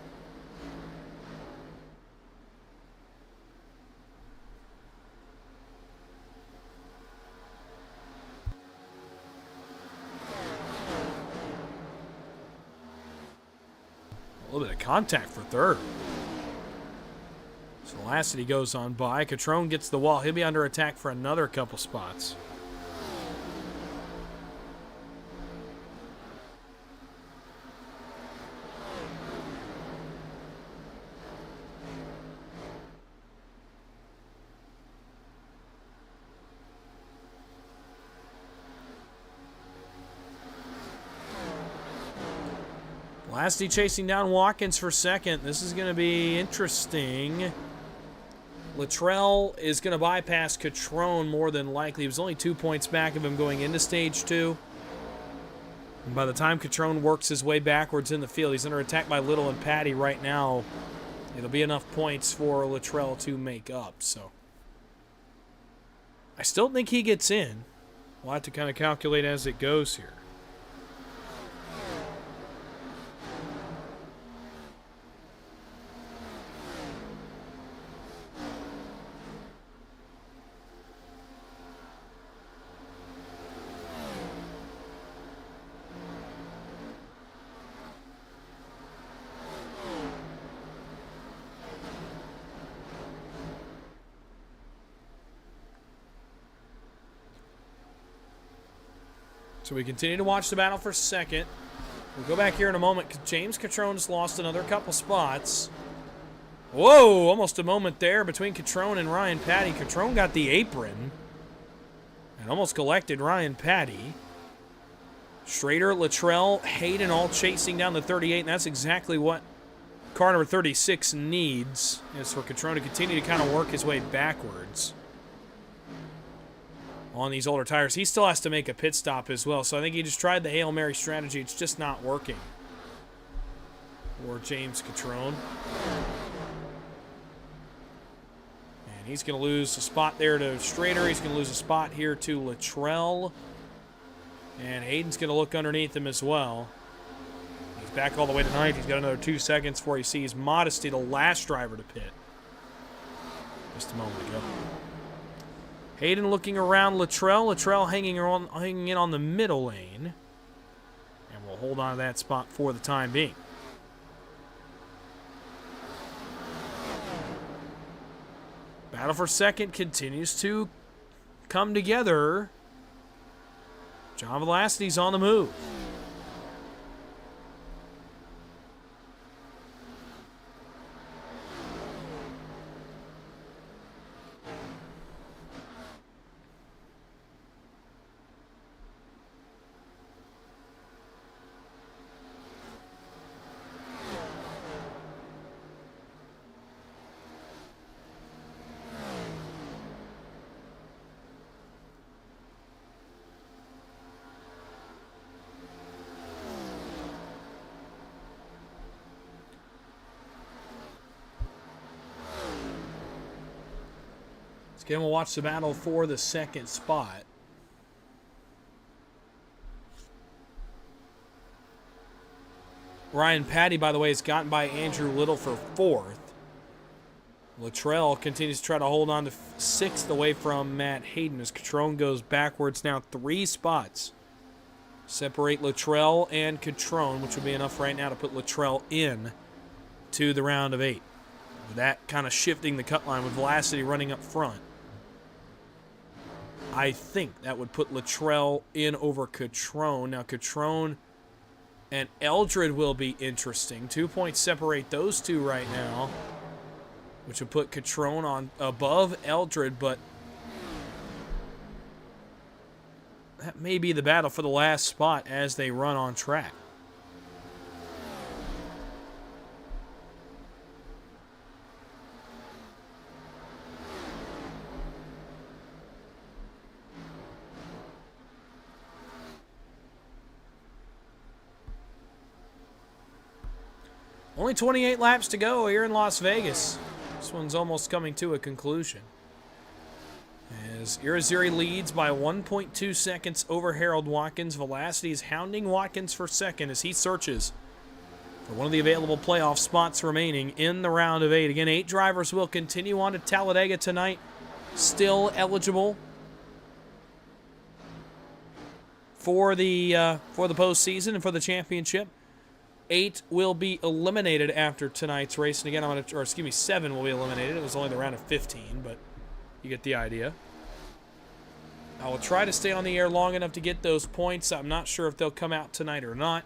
A little bit of contact for third. So Velocity goes on by. Catrone gets the wall. He'll be under attack for another couple spots. Velocity chasing down Watkins for second. This is going to be interesting. Luttrell is going to bypass Catrone more than likely. He was only 2 points back of him going into stage 2. And by the time Catrone works his way backwards in the field, he's under attack by Little and Patty right now. It'll be enough points for Luttrell to make up. So I still think he gets in. We'll have to kind of calculate as it goes here. So we continue to watch the battle for second. We'll go back here in a moment because James Catrone just lost another couple spots. Whoa, almost a moment there between Catrone and Ryan Patty. Catrone got the apron and almost collected Ryan Patty. Strader, Luttrell, Hayden all chasing down the 38, and that's exactly what car number 36 needs, is for Catrone to continue to kind of work his way backwards on these older tires. He still has to make a pit stop as well, so I think he just tried the Hail Mary strategy. It's just not working. for James Catrone. And he's going to lose a spot there to Strader. He's going to lose a spot here to Luttrell. And Hayden's going to look underneath him as well. He's back all the way to 9th. He's got another 2 seconds before he sees Modesty, the last driver to pit. Just a moment ago. Hayden looking around Luttrell. Luttrell hanging in on the middle lane. And we'll hold on to that spot for the time being. Battle for second continues to come together. John Velocity's on the move. Again, we'll watch the battle for the second spot. Ryan Patty, by the way, has gotten by Andrew Little for 4th. Luttrell continues to try to hold on to 6th away from Matt Hayden as Catrone goes backwards now 3 spots. Separate Luttrell and Catrone, which would be enough right now to put Luttrell in to the round of 8. That kind of shifting the cut line with Velocity running up front. I think that would put Luttrell in over Catrone. Now, Catrone and Eldred will be interesting. 2 points separate those two right now, which would put Catrone on above Eldred, but that may be the battle for the last spot as they run on track. Only 28 laps to go here in Las Vegas. This one's almost coming to a conclusion. As Irizarry leads by 1.2 seconds over Harold Watkins. Velocity is hounding Watkins for second as he searches for one of the available playoff spots remaining in the round of 8. Again, 8 drivers will continue on to Talladega tonight. Still eligible for the postseason and for the championship. 8 will be eliminated after tonight's race. And again, 7 will be eliminated. It was only the round of 15, but you get the idea. I will try to stay on the air long enough to get those points. I'm not sure if they'll come out tonight or not.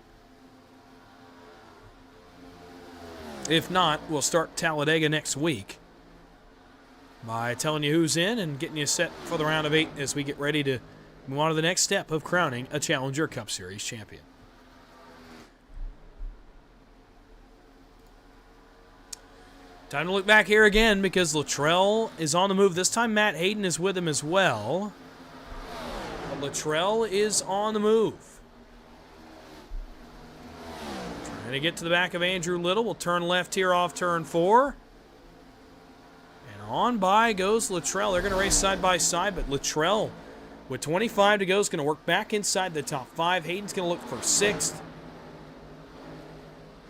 If not, we'll start Talladega next week by telling you who's in and getting you set for the round of 8 as we get ready to move on to the next step of crowning a Challenger Cup Series champion. Time to look back here again because Luttrell is on the move. This time Matt Hayden is with him as well. But Luttrell is on the move. Trying to get to the back of Andrew Little. We'll turn left here off turn 4. And on by goes Luttrell. They're going to race side by side, but Luttrell, with 25 to go, is going to work back inside the top 5. Hayden's going to look for 6th.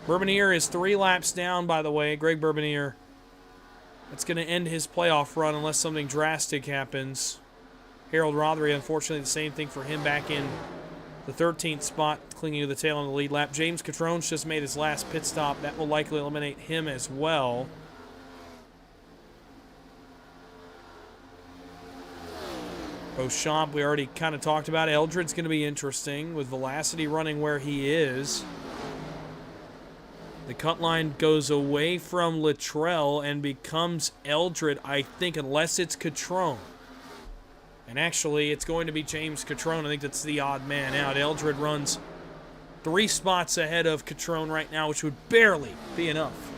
Bourbonier is 3 laps down, by the way. Greg Bourbonier. That's going to end his playoff run unless something drastic happens. Harold Rothery, unfortunately, the same thing for him back in the 13th spot, clinging to the tail on the lead lap. James Catrone's just made his last pit stop. That will likely eliminate him as well. Beauchamp, we already kind of talked about. Eldred's going to be interesting with Velocity running where he is. The cut line goes away from Luttrell and becomes Eldred, I think, unless it's Catrone. And actually, it's going to be James Catrone. I think that's the odd man out. Eldred runs 3 spots ahead of Catrone right now, which would barely be enough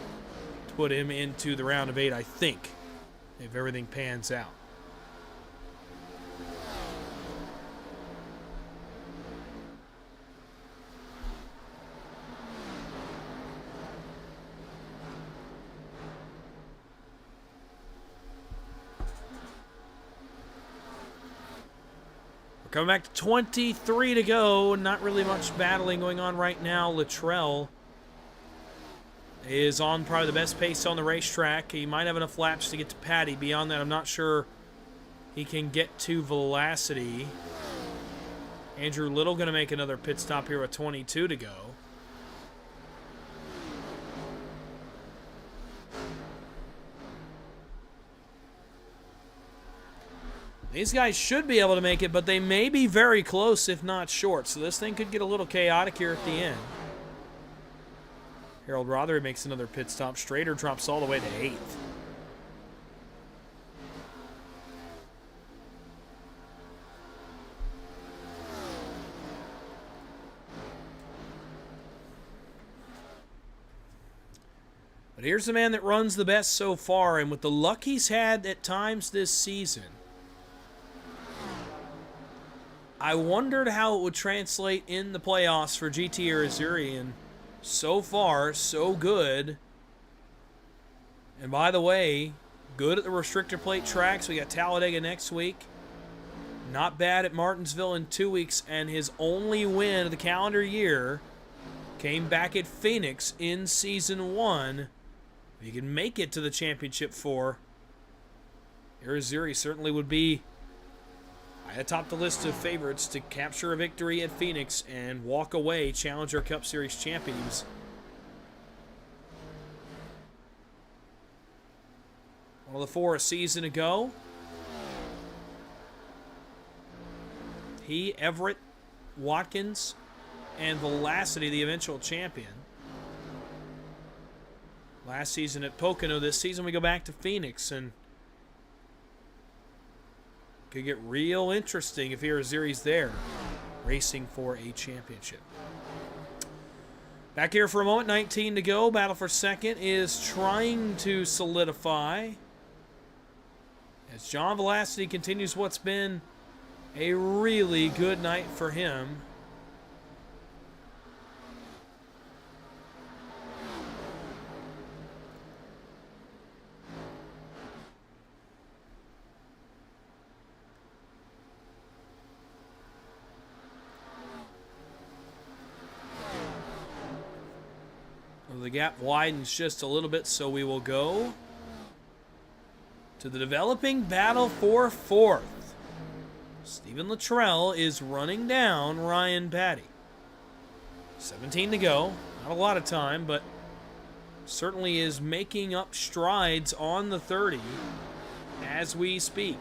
to put him into the round of 8, I think, if everything pans out. coming back to 23 to go. Not really much battling going on right now. Luttrell is on probably the best pace on the racetrack. He might have enough laps to get to Patty. Beyond that, I'm not sure he can get to Velocity. Andrew Little going to make another pit stop here with 22 to go. These guys should be able to make it, but they may be very close, if not short. So this thing could get a little chaotic here at the end. Harold Rothery makes another pit stop. Strader drops all the way to 8th. But here's the man that runs the best so far, and with the luck he's had at times this season, I wondered how it would translate in the playoffs for GT Irizarry, and so far, so good. And by the way, good at the restrictor plate tracks. We got Talladega next week. Not bad at Martinsville in 2 weeks, and his only win of the calendar year came back at Phoenix in Season 1. If he can make it to the Championship 4, Irizarry certainly would be atop the list of favorites to capture a victory at Phoenix and walk away Challenger Cup Series champions. One of the 4 a season ago. He, Everett, Watkins, and Velocity, the eventual champion. Last season at Pocono. This season we go back to Phoenix, and could get real interesting if Irizarry's there, racing for a championship. Back here for a moment, 19 to go. Battle for second is trying to solidify as John Velocity continues what's been a really good night for him. The gap widens just a little bit, so we will go to the developing battle for 4th. Stephen Luttrell is running down Ryan Patty. 17 to go. Not a lot of time, but certainly is making up strides on the 30 as we speak.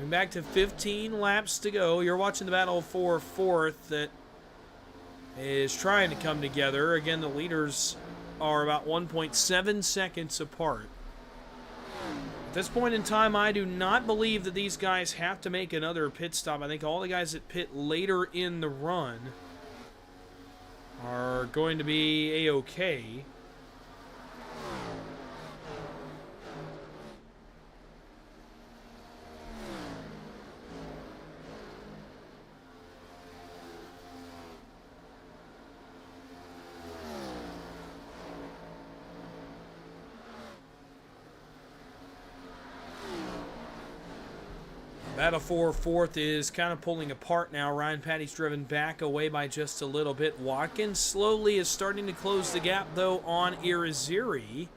Back to 15 laps to go. You're watching the battle for 4th that is trying to come together. Again, the leaders are about 1.7 seconds apart. At this point in time, I do not believe that these guys have to make another pit stop. I think all the guys that pit later in the run are going to be A-okay. Battle for 4th is kind of pulling apart now. Ryan Patty's driven back away by just a little bit. Watkins slowly is starting to close the gap, though, on Irizarry.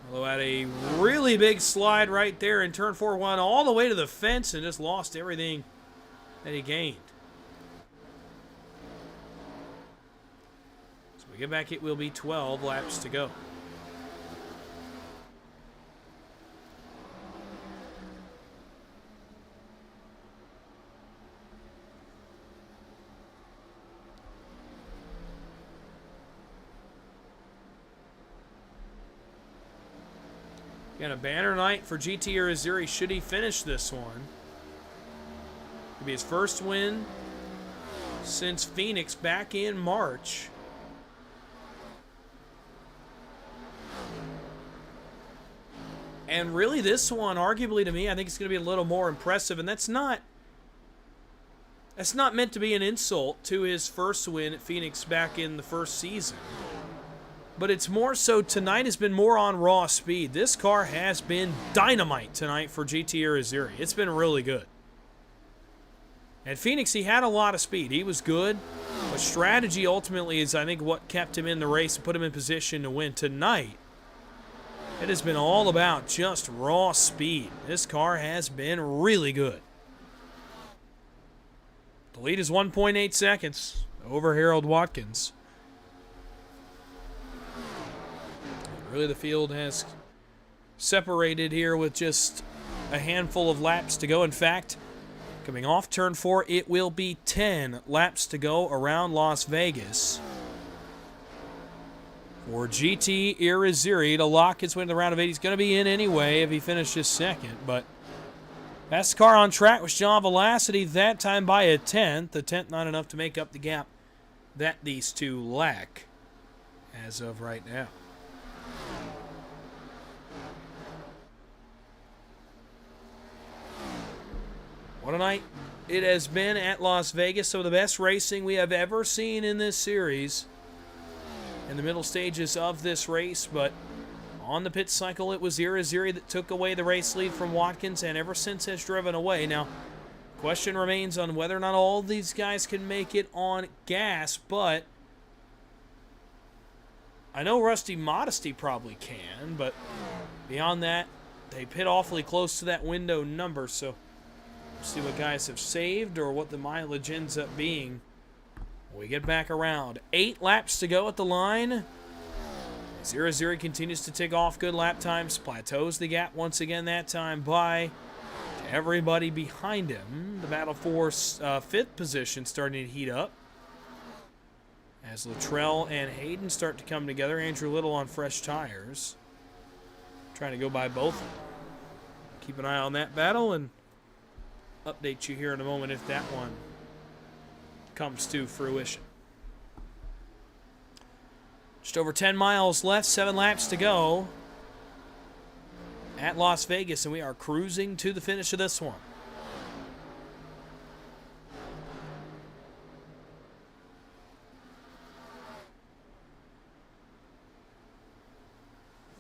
Although had a really big slide right there in turn 4-1 all the way to the fence and just lost everything that he gained. So we get back, it will be 12 laps to go. Again, a banner night for GT Irizarry should he finish this one. It'll be his first win since Phoenix back in March. And really this one, arguably to me, I think it's going to be a little more impressive. And that's not meant to be an insult to his first win at Phoenix back in the first season. But it's more so tonight has been more on raw speed. This car has been dynamite tonight for GT Irizarry. It's been really good. At Phoenix, he had a lot of speed. He was good. But strategy ultimately is, I think, what kept him in the race and put him in position to win. Tonight, it has been all about just raw speed. This car has been really good. The lead is 1.8 seconds over Harold Watkins. Really, the field has separated here with just a handful of laps to go. In fact, coming off turn 4, it will be 10 laps to go around Las Vegas for GT Irizarry to lock his way to the round of 8. He's going to be in anyway if he finishes second, but fast car on track was John Velocity, that time by a tenth. A tenth not enough to make up the gap that these two lack as of right now. What a night it has been at Las Vegas. Some of the best racing we have ever seen in this series. In the middle stages of this race, but on the pit cycle, it was Irizarry that took away the race lead from Watkins, and ever since has driven away. Now, question remains on whether or not all these guys can make it on gas, but I know Rusty Modesty probably can, but beyond that, they pit awfully close to that window number, so see what guys have saved or what the mileage ends up being when we get back around. 8 laps to go at the line. Irizarry continues to tick off good lap times, plateaus the gap once again that time by everybody behind him. The battle for 5th position starting to heat up as Luttrell and Hayden start to come together. Andrew Little on fresh tires, trying to go by both of them. Keep an eye on that battle and update you here in a moment if that one comes to fruition. Just over 10 miles left, 7 laps to go at Las Vegas, and we are cruising to the finish of this one.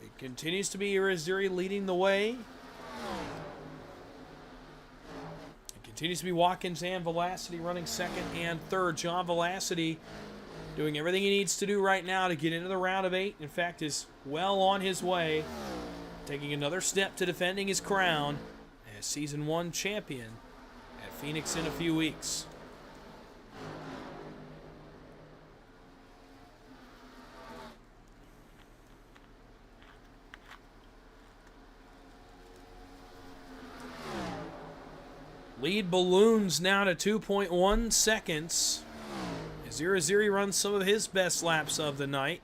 It continues to be Irizarry leading the way. Continues to be Watkins and Velocity running second and third. John Velocity doing everything he needs to do right now to get into the round of 8. In fact, is well on his way, taking another step to defending his crown as Season 1 champion at Phoenix in a few weeks. Lead balloons now to 2.1 seconds as Irizarry runs some of his best laps of the night.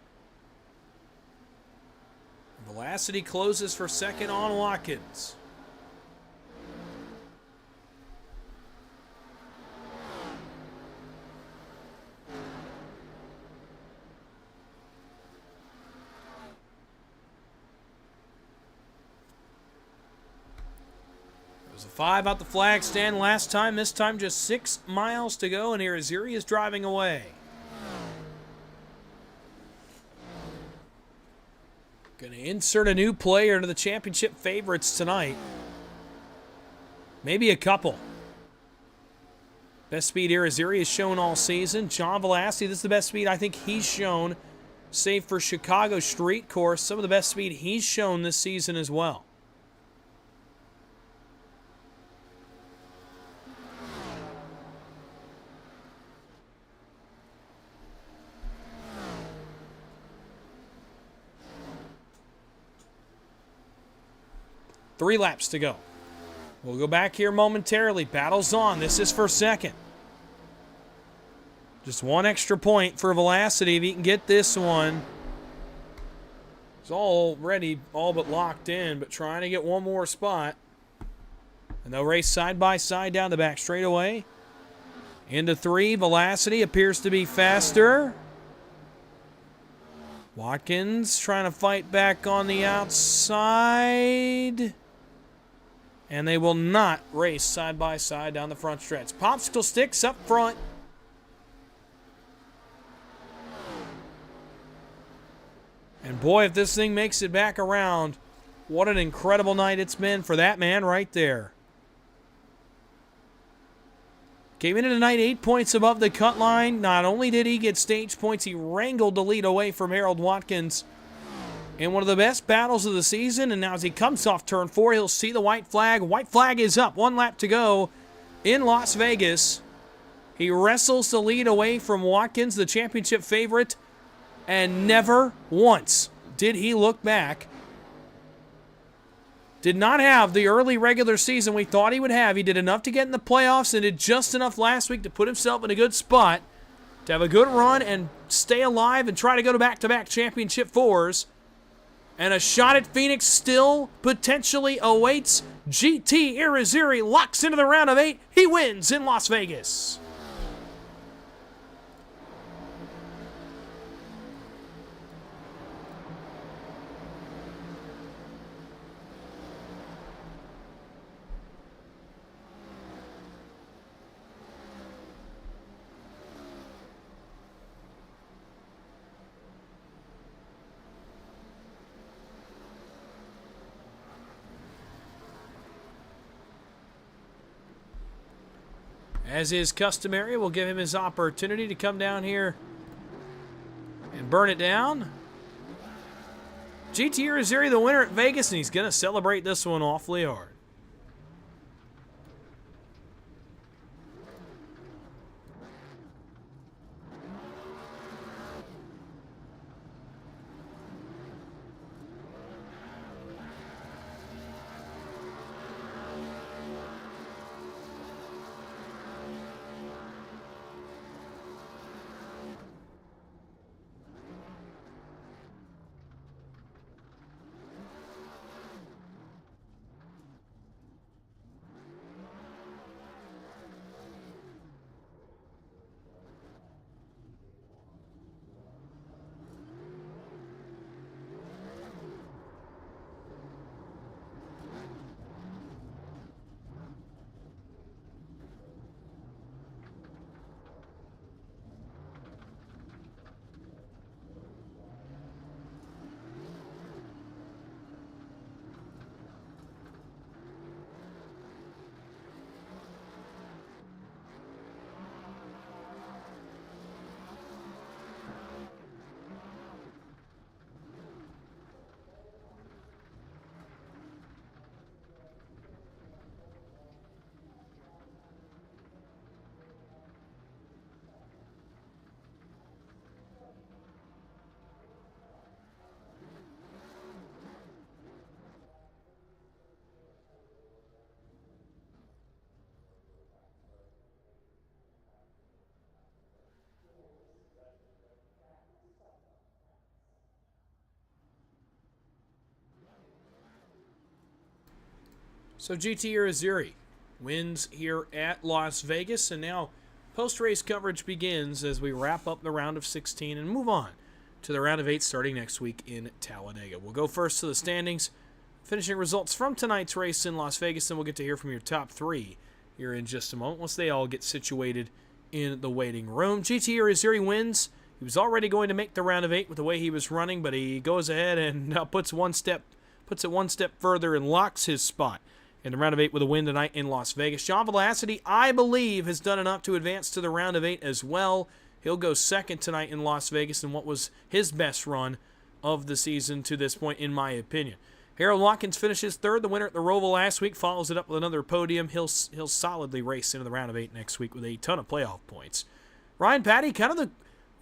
Velocity closes for second on Watkins. A 5 out the flag stand last time. This time just 6 miles to go, and Irizarry is driving away. Going to insert a new player into the championship favorites tonight. Maybe a couple. Best speed Irizarry has shown all season. John Velocity, this is the best speed I think he's shown, save for Chicago Street Course. Some of the best speed he's shown this season as well. Three laps to go. We'll go back here momentarily. Battle's on. This is for second. Just one extra point for Velocity if he can get this one. It's already all but locked in, but trying to get one more spot. And they'll race side by side down the back straightaway. Into 3, Velocity appears to be faster. Watkins trying to fight back on the outside. And they will not race side by side down the front stretch. Popsicle Sticks up front. And boy, if this thing makes it back around, what an incredible night it's been for that man right there. Came into the night 8 points above the cut line. Not only did he get stage points, he wrangled the lead away from Harold Watkins in one of the best battles of the season. And now as he comes off turn 4, he'll see the white flag. White flag is up. 1 lap to go in Las Vegas. He wrestles the lead away from Watkins, the championship favorite, and never once did he look back. Did not have the early regular season we thought he would have. He did enough to get in the playoffs and did just enough last week to put himself in a good spot to have a good run and stay alive and try to go to back-to-back championship 4s. And a shot at Phoenix still potentially awaits. GT Irizarry locks into the round of 8. He wins in Las Vegas. As is customary, we'll give him his opportunity to come down here and burn it down. GT Irizarry, the winner at Vegas, and he's going to celebrate this one awfully hard. So GT Irizarry wins here at Las Vegas, and now post-race coverage begins as we wrap up the round of 16 and move on to the round of 8 starting next week in Talladega. We'll go first to the standings, finishing results from tonight's race in Las Vegas, and we'll get to hear from your top 3 here in just a moment once they all get situated in the waiting room. GT Irizarry wins. He was already going to make the round of 8 with the way he was running, but he goes ahead and now puts it one step further and locks his spot in the round of 8 with a win tonight in Las Vegas. John Velocity, I believe, has done enough to advance to the round of 8 as well. He'll go second tonight in Las Vegas in what was his best run of the season to this point, in my opinion. Harold Watkins finishes third. The winner at the Roval last week follows it up with another podium. He'll solidly race into the round of 8 next week with a ton of playoff points. Ryan Patty, kind of the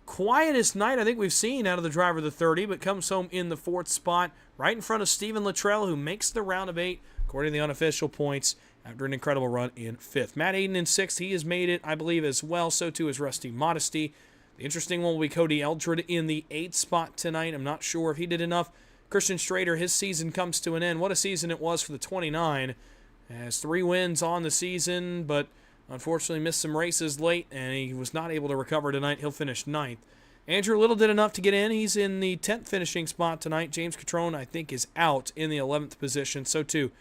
quietest night I think we've seen out of the driver of the 30, but comes home in the 4th spot, right in front of Stephen Luttrell, who makes the round of 8, according to the unofficial points, after an incredible run in 5th. Matt Aiden in 6th. He has made it, I believe, as well. So too is Rusty Modesty. The interesting one will be Cody Eldred in the 8th spot tonight. I'm not sure if he did enough Christian Strader, his season comes to an end. What a season it was for the 29. Has 3 wins on the season, but unfortunately missed some races late, and he was not able to recover tonight. He'll finish 9th. Andrew Little did enough to get in. He's in the 10th finishing spot tonight. James Catrone, I think, is out in the 11th position. So, too,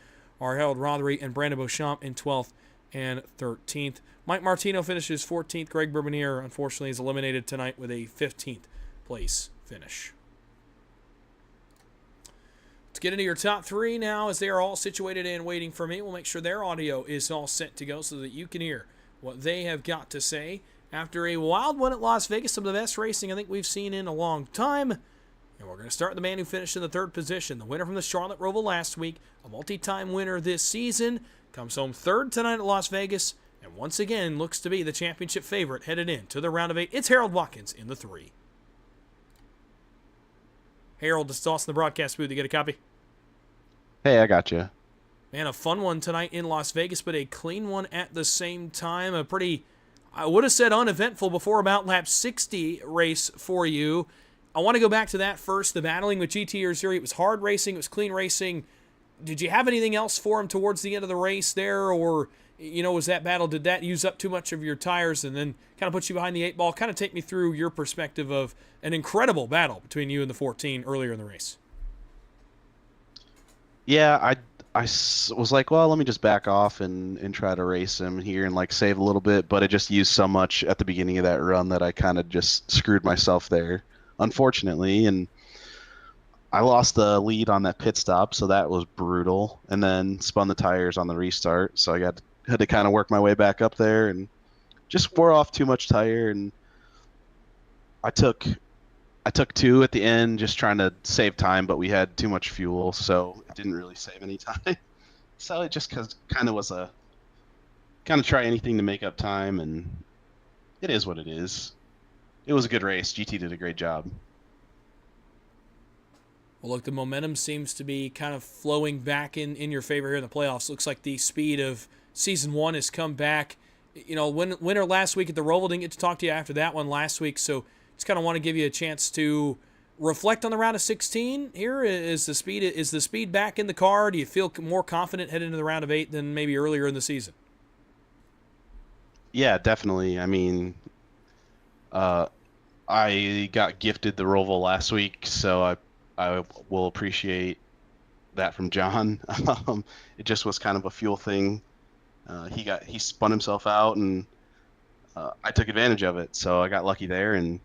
are Harold Rothery and Brandon Beauchamp in 12th and 13th. Mike Martino finishes 14th. Greg Bourbonier, unfortunately, is eliminated tonight with a 15th place finish. Let's get into your top 3 now, as they are all situated and waiting for me. We'll make sure their audio is all set to go so that you can hear what they have got to say. After a wild one at Las Vegas, some of the best racing I think we've seen in a long time. And we're going to start with the man who finished in the 3rd position, the winner from the Charlotte Roval last week, a multi-time winner this season, comes home 3rd tonight at Las Vegas, and once again looks to be the championship favorite headed into the round of 8. It's Harold Watkins in the 3. Harold, it's Dawson, the broadcast booth. You get a copy? Hey, I got you. Man, a fun one tonight in Las Vegas, but a clean one at the same time. A pretty, I would have said uneventful before about lap 60 race for you. I want to go back to that first, the battling with GT Zuri. It was hard racing, it was clean racing. Did you have anything else for him towards the end of the race there, or, was that battle, did that use up too much of your tires and then kind of put you behind the 8 ball? Kind of take me through your perspective of an incredible battle between you and the 14 earlier in the race. Yeah, I was like, well, let me just back off and try to race him here and like save a little bit, but it just used so much at the beginning of that run that I kind of just screwed myself there, unfortunately, and I lost the lead on that pit stop, so that was brutal, and then spun the tires on the restart, so I had to kind of work my way back up there and just wore off too much tire, and I took 2 at the end just trying to save time, but we had too much fuel, so it didn't really save any time. So it just kind of was a kind of try anything to make up time, and it is what it is. It was a good race. GT did a great job. Well, look, the momentum seems to be kind of flowing back in your favor here in the playoffs. Looks like the speed of Season 1 has come back. Winner last week at the Roval, didn't get to talk to you after that one last week, so just kind of want to give you a chance to reflect on the round of 16 here. Is the speed back in the car? Do you feel more confident heading into the round of 8 than maybe earlier in the season? Yeah, definitely. I mean, I got gifted the Roval last week, so I will appreciate that from John. It just was kind of a fuel thing. He spun himself out, and I took advantage of it, so I got lucky there. And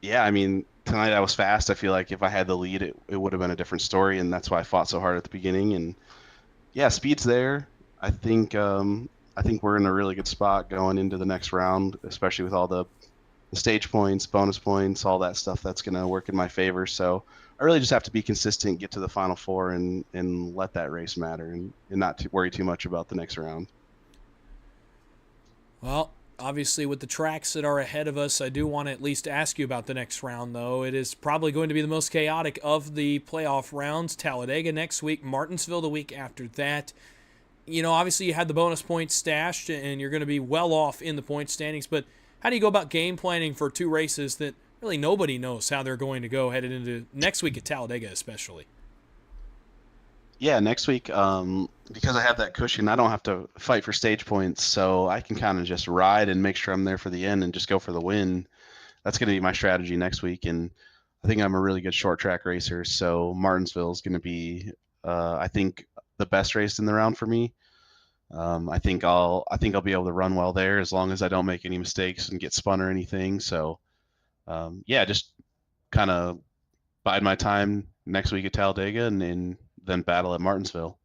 yeah, I mean, tonight I was fast. I feel like if I had the lead, it would have been a different story, and that's why I fought so hard at the beginning. And yeah, speed's there. I think we're in a really good spot going into the next round, especially with all the stage points, bonus points, all that stuff that's going to work in my favor. So I really just have to be consistent, get to the Final Four, and let that race matter, and not worry too much about the next round. Well, obviously with the tracks that are ahead of us, I do want to at least ask you about the next round, though. It is probably going to be the most chaotic of the playoff rounds. Talladega next week, Martinsville the week after that. Obviously you had the bonus points stashed, and you're going to be well off in the point standings, but how do you go about game planning for 2 races that really nobody knows how they're going to go headed into next week at Talladega especially? Yeah, next week, because I have that cushion, I don't have to fight for stage points, so I can kind of just ride and make sure I'm there for the end and just go for the win. That's going to be my strategy next week, and I think I'm a really good short track racer, so Martinsville is going to be, I think, the best race in the round for me. I think I'll be able to run well there as long as I don't make any mistakes and get spun or anything. So, yeah, just kind of bide my time next week at Talladega and then battle at Martinsville.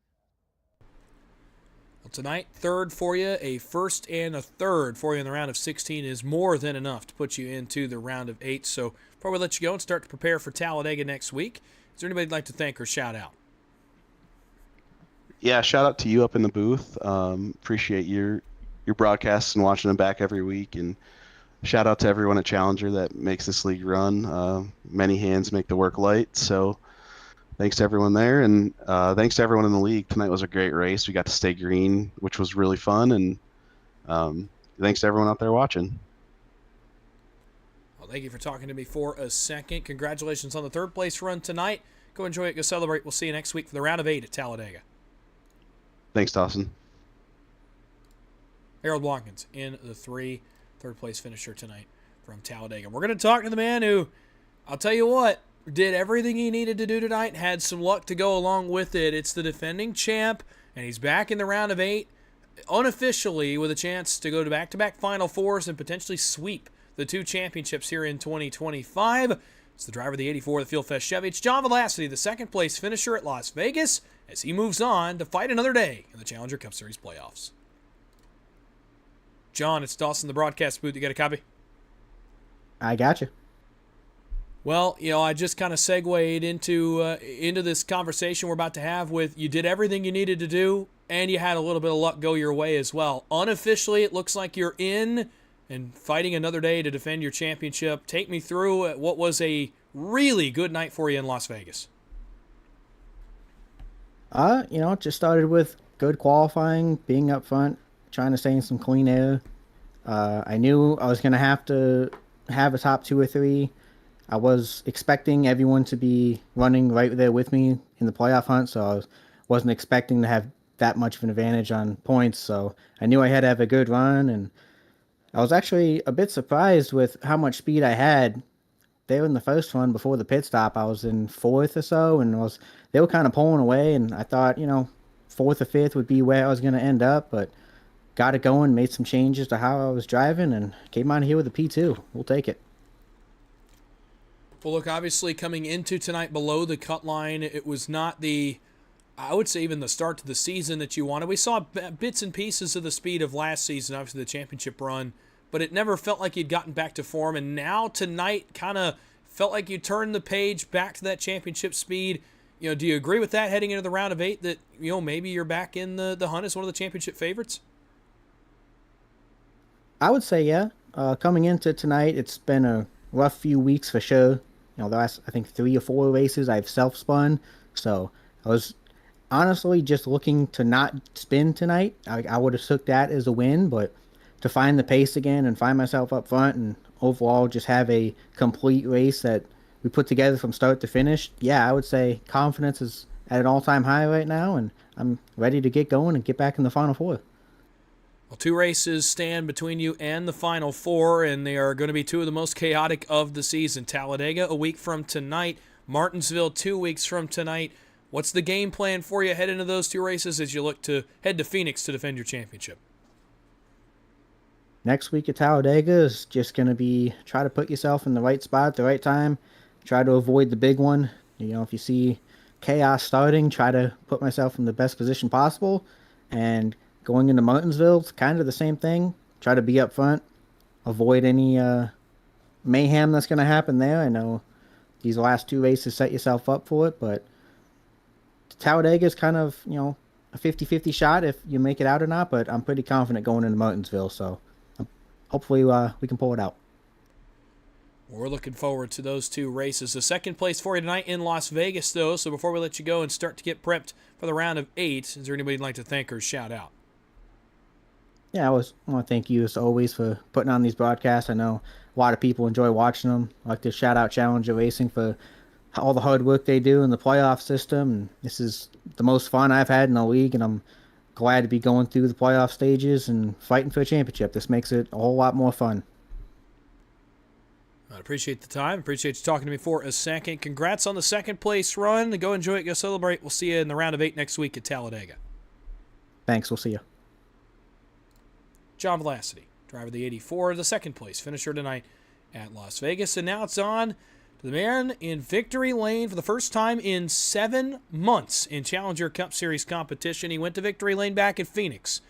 Well, tonight, 3rd for you, a 1st and a 3rd for you in the round of 16 is more than enough to put you into the round of 8. So before we let you go and start to prepare for Talladega next week, is there anybody you'd like to thank or shout out? Yeah, shout out to you up in the booth. Appreciate your broadcasts and watching them back every week. And shout out to everyone at Challenger that makes this league run. Many hands make the work light. So thanks to everyone there. And thanks to everyone in the league. Tonight was a great race. We got to stay green, which was really fun. And thanks to everyone out there watching. Well, thank you for talking to me for a second. Congratulations on the third place run tonight. Go enjoy it. Go celebrate. We'll see you next week for the round of 8 at Talladega. Thanks, Dawson. Harold Watkins in the third place finisher tonight from Talladega. We're going to talk to the man who, I'll tell you what, did everything he needed to do tonight, had some luck to go along with it. It's the defending champ, and he's back in the round of 8, unofficially with a chance to go to back-to-back Final Fours and potentially sweep the 2 championships here in 2025. It's the driver of the 84 of the Fieldfest Chevy. It's John Velocity, the second-place finisher at Las Vegas, as he moves on to fight another day in the Challenger Cup Series playoffs. John, it's Dawson, the broadcast booth. You got a copy? I got you. Well, I just kind of segued into this conversation we're about to have with you did everything you needed to do, and you had a little bit of luck go your way as well. Unofficially, it looks like you're in and fighting another day to defend your championship. Take me through what was a really good night for you in Las Vegas. It just started with good qualifying, being up front, trying to stay in some clean air. I knew I was going to have a top 2 or 3. I was expecting everyone to be running right there with me in the playoff hunt, so I wasn't expecting to have that much of an advantage on points. So I knew I had to have a good run, and I was actually a bit surprised with how much speed I had. There in the first one before the pit stop, I was in 4th or so, and they were kind of pulling away, and I thought, 4th or 5th would be where I was going to end up, but got it going, made some changes to how I was driving, and came out of here with a P2. We'll take it. Well, look, obviously coming into tonight below the cut line, it was not I would say even the start to the season that you wanted. We saw bits and pieces of the speed of last season, obviously the championship run, but it never felt like you'd gotten back to form. And now tonight kind of felt like you turned the page back to that championship speed. Do you agree with that heading into the round of 8 that, maybe you're back in the hunt as one of the championship favorites? I would say, yeah. Coming into tonight, it's been a rough few weeks for sure. The last, I think, 3 or 4 races I've self-spun. So I was honestly just looking to not spin tonight. I would have took that as a win, but to find the pace again and find myself up front and overall just have a complete race that we put together from start to finish, yeah, I would say confidence is at an all-time high right now, and I'm ready to get going and get back in the Final Four. Well, 2 races stand between you and the Final Four, and they are going to be 2 of the most chaotic of the season. Talladega a week from tonight, Martinsville 2 weeks from tonight. What's the game plan for you head into those 2 races as you look to head to Phoenix to defend your championship? Next week at Talladega is just going to be try to put yourself in the right spot at the right time, try to avoid the big one. If you see chaos starting, try to put myself in the best position possible, and going into Martinsville, it's kind of the same thing. Try to be up front, avoid any mayhem that's going to happen there. I know these last 2 races set yourself up for it, but Talladega is kind of, a 50-50 shot if you make it out or not, but I'm pretty confident going into Martinsville, so hopefully we can pull it out. We're looking forward to those 2 races. The second place for you tonight in Las Vegas, though, so before we let you go and start to get prepped for the round of 8, is there anybody you'd like to thank or shout out? Yeah, I want to thank you as always for putting on these broadcasts. I know a lot of people enjoy watching them. I'd like to shout out Challenger Racing for all the hard work they do in the playoff system. And this is the most fun I've had in the league, and I'm glad to be going through the playoff stages and fighting for a championship. This makes it a whole lot more fun. I appreciate the time. Appreciate you talking to me for a second. Congrats on the second place run. Go enjoy it. Go celebrate. We'll see you in the round of 8 next week at Talladega. Thanks. We'll see you. John Velocity, driver of the 84, the second place finisher tonight at Las Vegas. And now it's on to the man in victory lane for the first time in 7 months in Challenger Cup Series competition. He went to victory lane back at Phoenix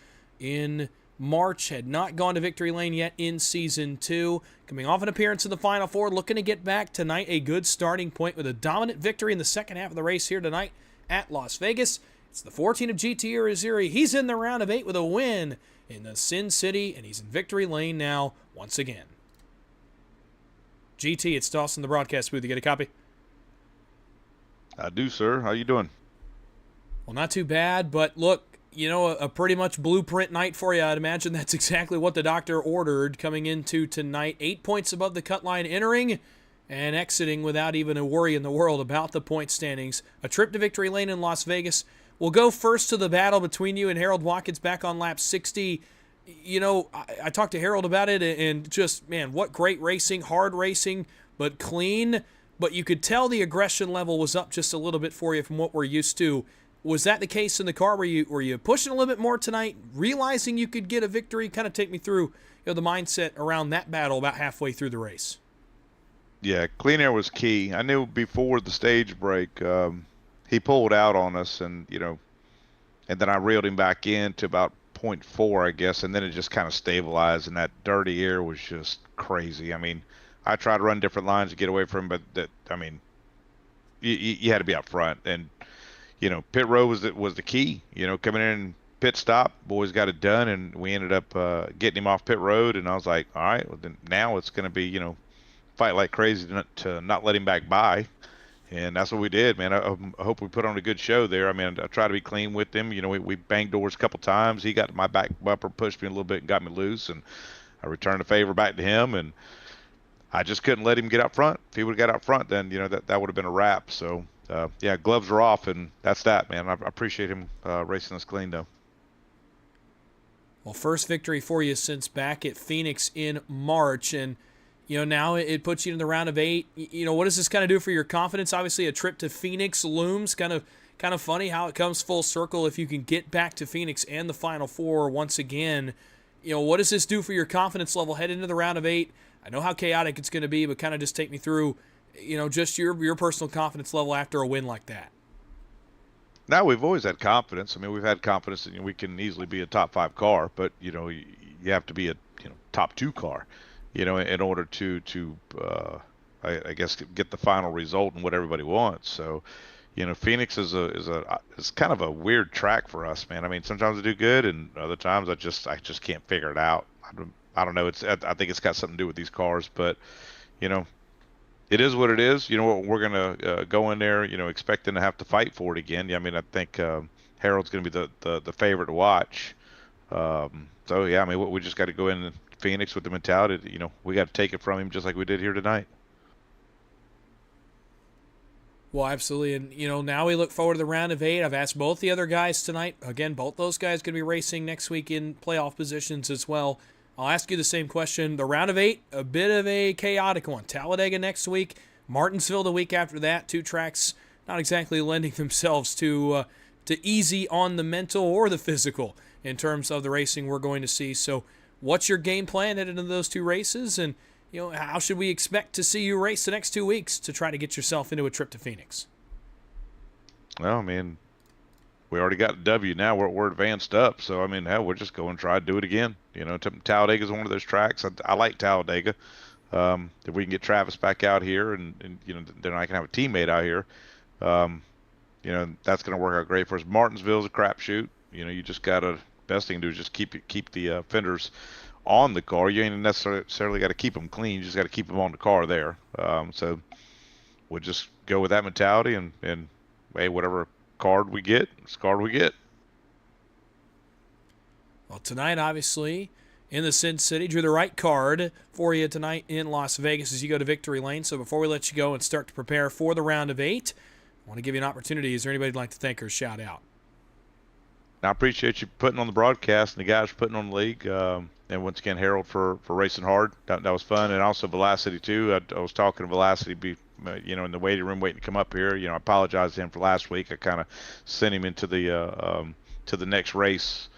in March, had not gone to victory lane yet in Season 2. Coming off an appearance in the Final Four, looking to get back tonight. A good starting point with a dominant victory in the second half of the race here tonight at Las Vegas. It's the 14 of GT Irizarry. He's in the round of 8 with a win in the Sin City, and he's in victory lane now once again. GT, it's Dawson, the broadcast booth. You get a copy? I do, sir. How you doing? Well, not too bad, but look, a pretty much blueprint night for you. I'd imagine that's exactly what the doctor ordered coming into tonight. 8 points above the cut line entering and exiting without even a worry in the world about the point standings. A trip to victory lane in Las Vegas. We'll go first to the battle between you and Harold Watkins back on lap 60. I talked to Harold about it, and just, man, what great racing, hard racing, but clean. But you could tell the aggression level was up just a little bit for you from what we're used to. Was that the case in the car? Were you pushing a little bit more tonight, realizing you could get a victory? Kind of take me through the mindset around that battle about halfway through the race. Yeah, clean air was key. I knew before the stage break, he pulled out on us, and then I reeled him back in to about 0.4, I guess, and then it just kind of stabilized, and that dirty air was just crazy. I mean, I tried to run different lines to get away from him, but you had to be up front, and pit road was the key. Coming in pit stop, boys got it done, and we ended up getting him off pit road, and I was like, all right, well, then now it's going to be fight like crazy to not let him back by. And that's what we did, man. I hope we put on a good show there. I mean, I try to be clean with him. We banged doors a couple times. He got my back bumper, pushed me a little bit, and got me loose. And I returned the favor back to him. And I just couldn't let him get out front. If he would have got out front, then that would have been a wrap. So yeah, gloves are off, and that's that, man. I appreciate him racing us clean, though. Well, first victory for you since back at Phoenix in March, and now it puts you in the round of 8. What does this kind of do for your confidence? Obviously, a trip to Phoenix looms. Kind of funny how it comes full circle if you can get back to Phoenix and the Final Four once again. What does this do for your confidence level head into the round of 8? I know how chaotic it's going to be, but kind of just take me through, just your personal confidence level after a win like that. Now, we've always had confidence. I mean, we've had confidence that we can easily be a top 5 car, but you have to be a top 2 car. In order to I guess get the final result and what everybody wants. So, Phoenix is kind of a weird track for us, man. I mean, sometimes I do good, and other times I just can't figure it out. I don't know. I think it's got something to do with these cars, but it is what it is. We're gonna go in there, expecting to have to fight for it again. I mean, I think Harold's gonna be the favorite to watch. So yeah, I mean, we just got to go in Phoenix with the mentality, we got to take it from him just like we did here tonight. Well, absolutely. And, now we look forward to the round of 8. I've asked both the other guys tonight. Again, both those guys going to be racing next week in playoff positions as well. I'll ask you the same question. The round of 8, a bit of a chaotic one. Talladega next week, Martinsville the week after that. 2 tracks not exactly lending themselves to easy on the mental or the physical in terms of the racing we're going to see. So what's your game plan headed into those 2 races? And, how should we expect to see you race the next 2 weeks to try to get yourself into a trip to Phoenix? Well, I mean, we already got the W now. We're advanced up. So, I mean, hell, we're just going to try to do it again. Talladega is one of those tracks. I like Talladega. If we can get Travis back out here and then I can have a teammate out here, that's going to work out great for us. Martinsville's a crapshoot. You just got to, best thing to do is just keep the fenders on the car. You ain't necessarily got to keep them clean. You just got to keep them on the car there. So we'll just go with that mentality and hey, whatever card we get, it's the card we get. Well, tonight, obviously, in the Sin City, drew the right card for you tonight in Las Vegas as you go to victory lane. So before we let you go and start to prepare for the round of 8, I want to give you an opportunity. Is there anybody you'd like to thank or shout out? I appreciate you putting on the broadcast and the guys putting on the league. And once again, Harold for racing hard. That was fun. And also Velocity, too. I was talking to Velocity, in the waiting room waiting to come up here. I apologize to him for last week. I kind of sent him into the next race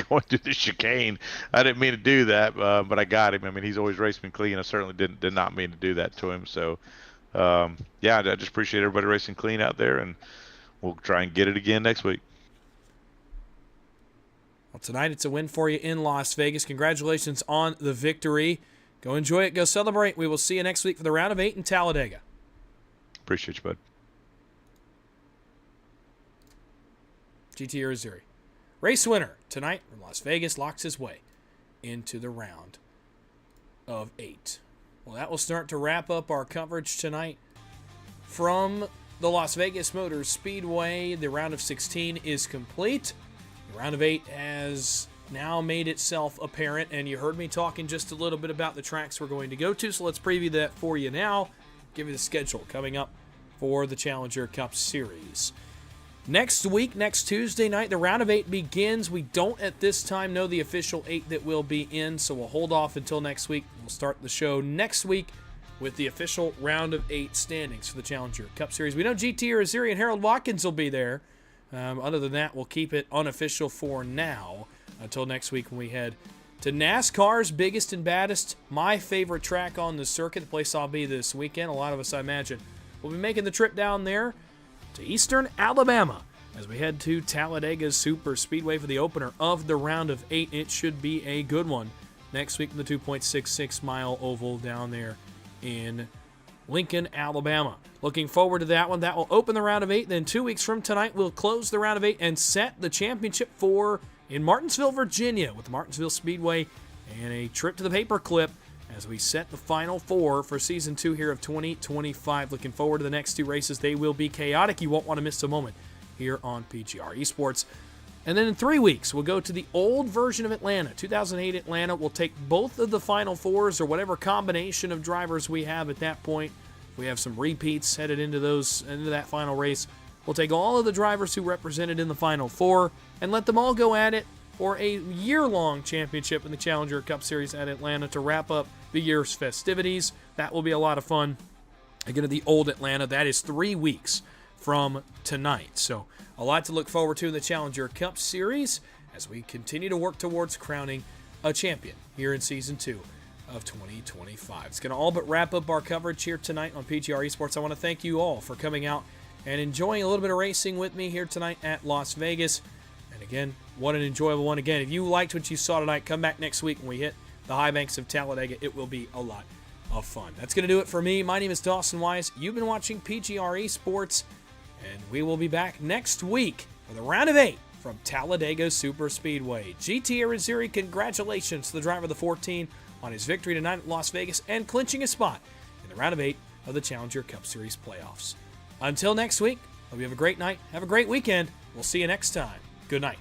going through the chicane. I didn't mean to do that, but I got him. I mean, he's always raced me clean. I certainly did not mean to do that to him. So, yeah, I just appreciate everybody racing clean out there, and we'll try and get it again next week. Well, tonight it's a win for you in Las Vegas. Congratulations on the victory. Go enjoy it. Go celebrate. We will see you next week for the round of 8 in Talladega. Appreciate you, bud. GT Irizarry. Race winner tonight from Las Vegas locks his way into the round of 8. Well, that will start to wrap up our coverage tonight from the Las Vegas Motor Speedway. The round of 16 is complete. The round of 8 has now made itself apparent, and you heard me talking just a little bit about the tracks we're going to go to, so let's preview that for you now. Give you the schedule coming up for the Challenger Cup Series. Next week, next Tuesday night, the round of 8 begins. We don't at this time know the official 8 that will be in, so we'll hold off until next week. We'll start the show next week with the official round of 8 standings for the Challenger Cup Series. We know GT Aziri and Harold Watkins will be there. Other than that, we'll keep it unofficial for now until next week when we head to NASCAR's biggest and baddest, my favorite track on the circuit, the place I'll be this weekend. A lot of us, I imagine, will be making the trip down there to eastern Alabama as we head to Talladega Super Speedway for the opener of the round of 8. It should be a good one next week in the 2.66 mile oval down there in Lincoln, Alabama. Looking forward to that one. That will open the round of 8. Then 2 weeks from tonight, we'll close the round of 8 and set the championship for in Martinsville, Virginia, with the Martinsville Speedway and a trip to the paperclip as we set the final 4 for Season 2 here of 2025. Looking forward to the next 2 races. They will be chaotic. You won't want to miss a moment here on PGR eSports. And then in 3 weeks, we'll go to the old version of Atlanta, 2008 Atlanta. We'll take both of the Final 4s or whatever combination of drivers we have at that point. We have some repeats headed into that final race. We'll take all of the drivers who represented in the Final 4 and let them all go at it for a year-long championship in the Challenger Cup Series at Atlanta to wrap up the year's festivities. That will be a lot of fun. Again, at the old Atlanta, that is 3 weeks from tonight. So a lot to look forward to in the Challenger Cup Series as we continue to work towards crowning a champion here in Season 2 of 2025. It's going to all but wrap up our coverage here tonight on PGR eSports. I want to thank you all for coming out and enjoying a little bit of racing with me here tonight at Las Vegas. And again, what an enjoyable one. Again, if you liked what you saw tonight, come back next week when we hit the high banks of Talladega. It will be a lot of fun. That's going to do it for me. My name is Dawson Wise. You've been watching PGR eSports, and we will be back next week for the round of 8 from Talladega Super Speedway. GT Aziri, congratulations to the driver of the 14 on his victory tonight at Las Vegas and clinching a spot in the round of 8 of the Challenger Cup Series playoffs. Until next week, hope you have a great night, have a great weekend. We'll see you next time. Good night.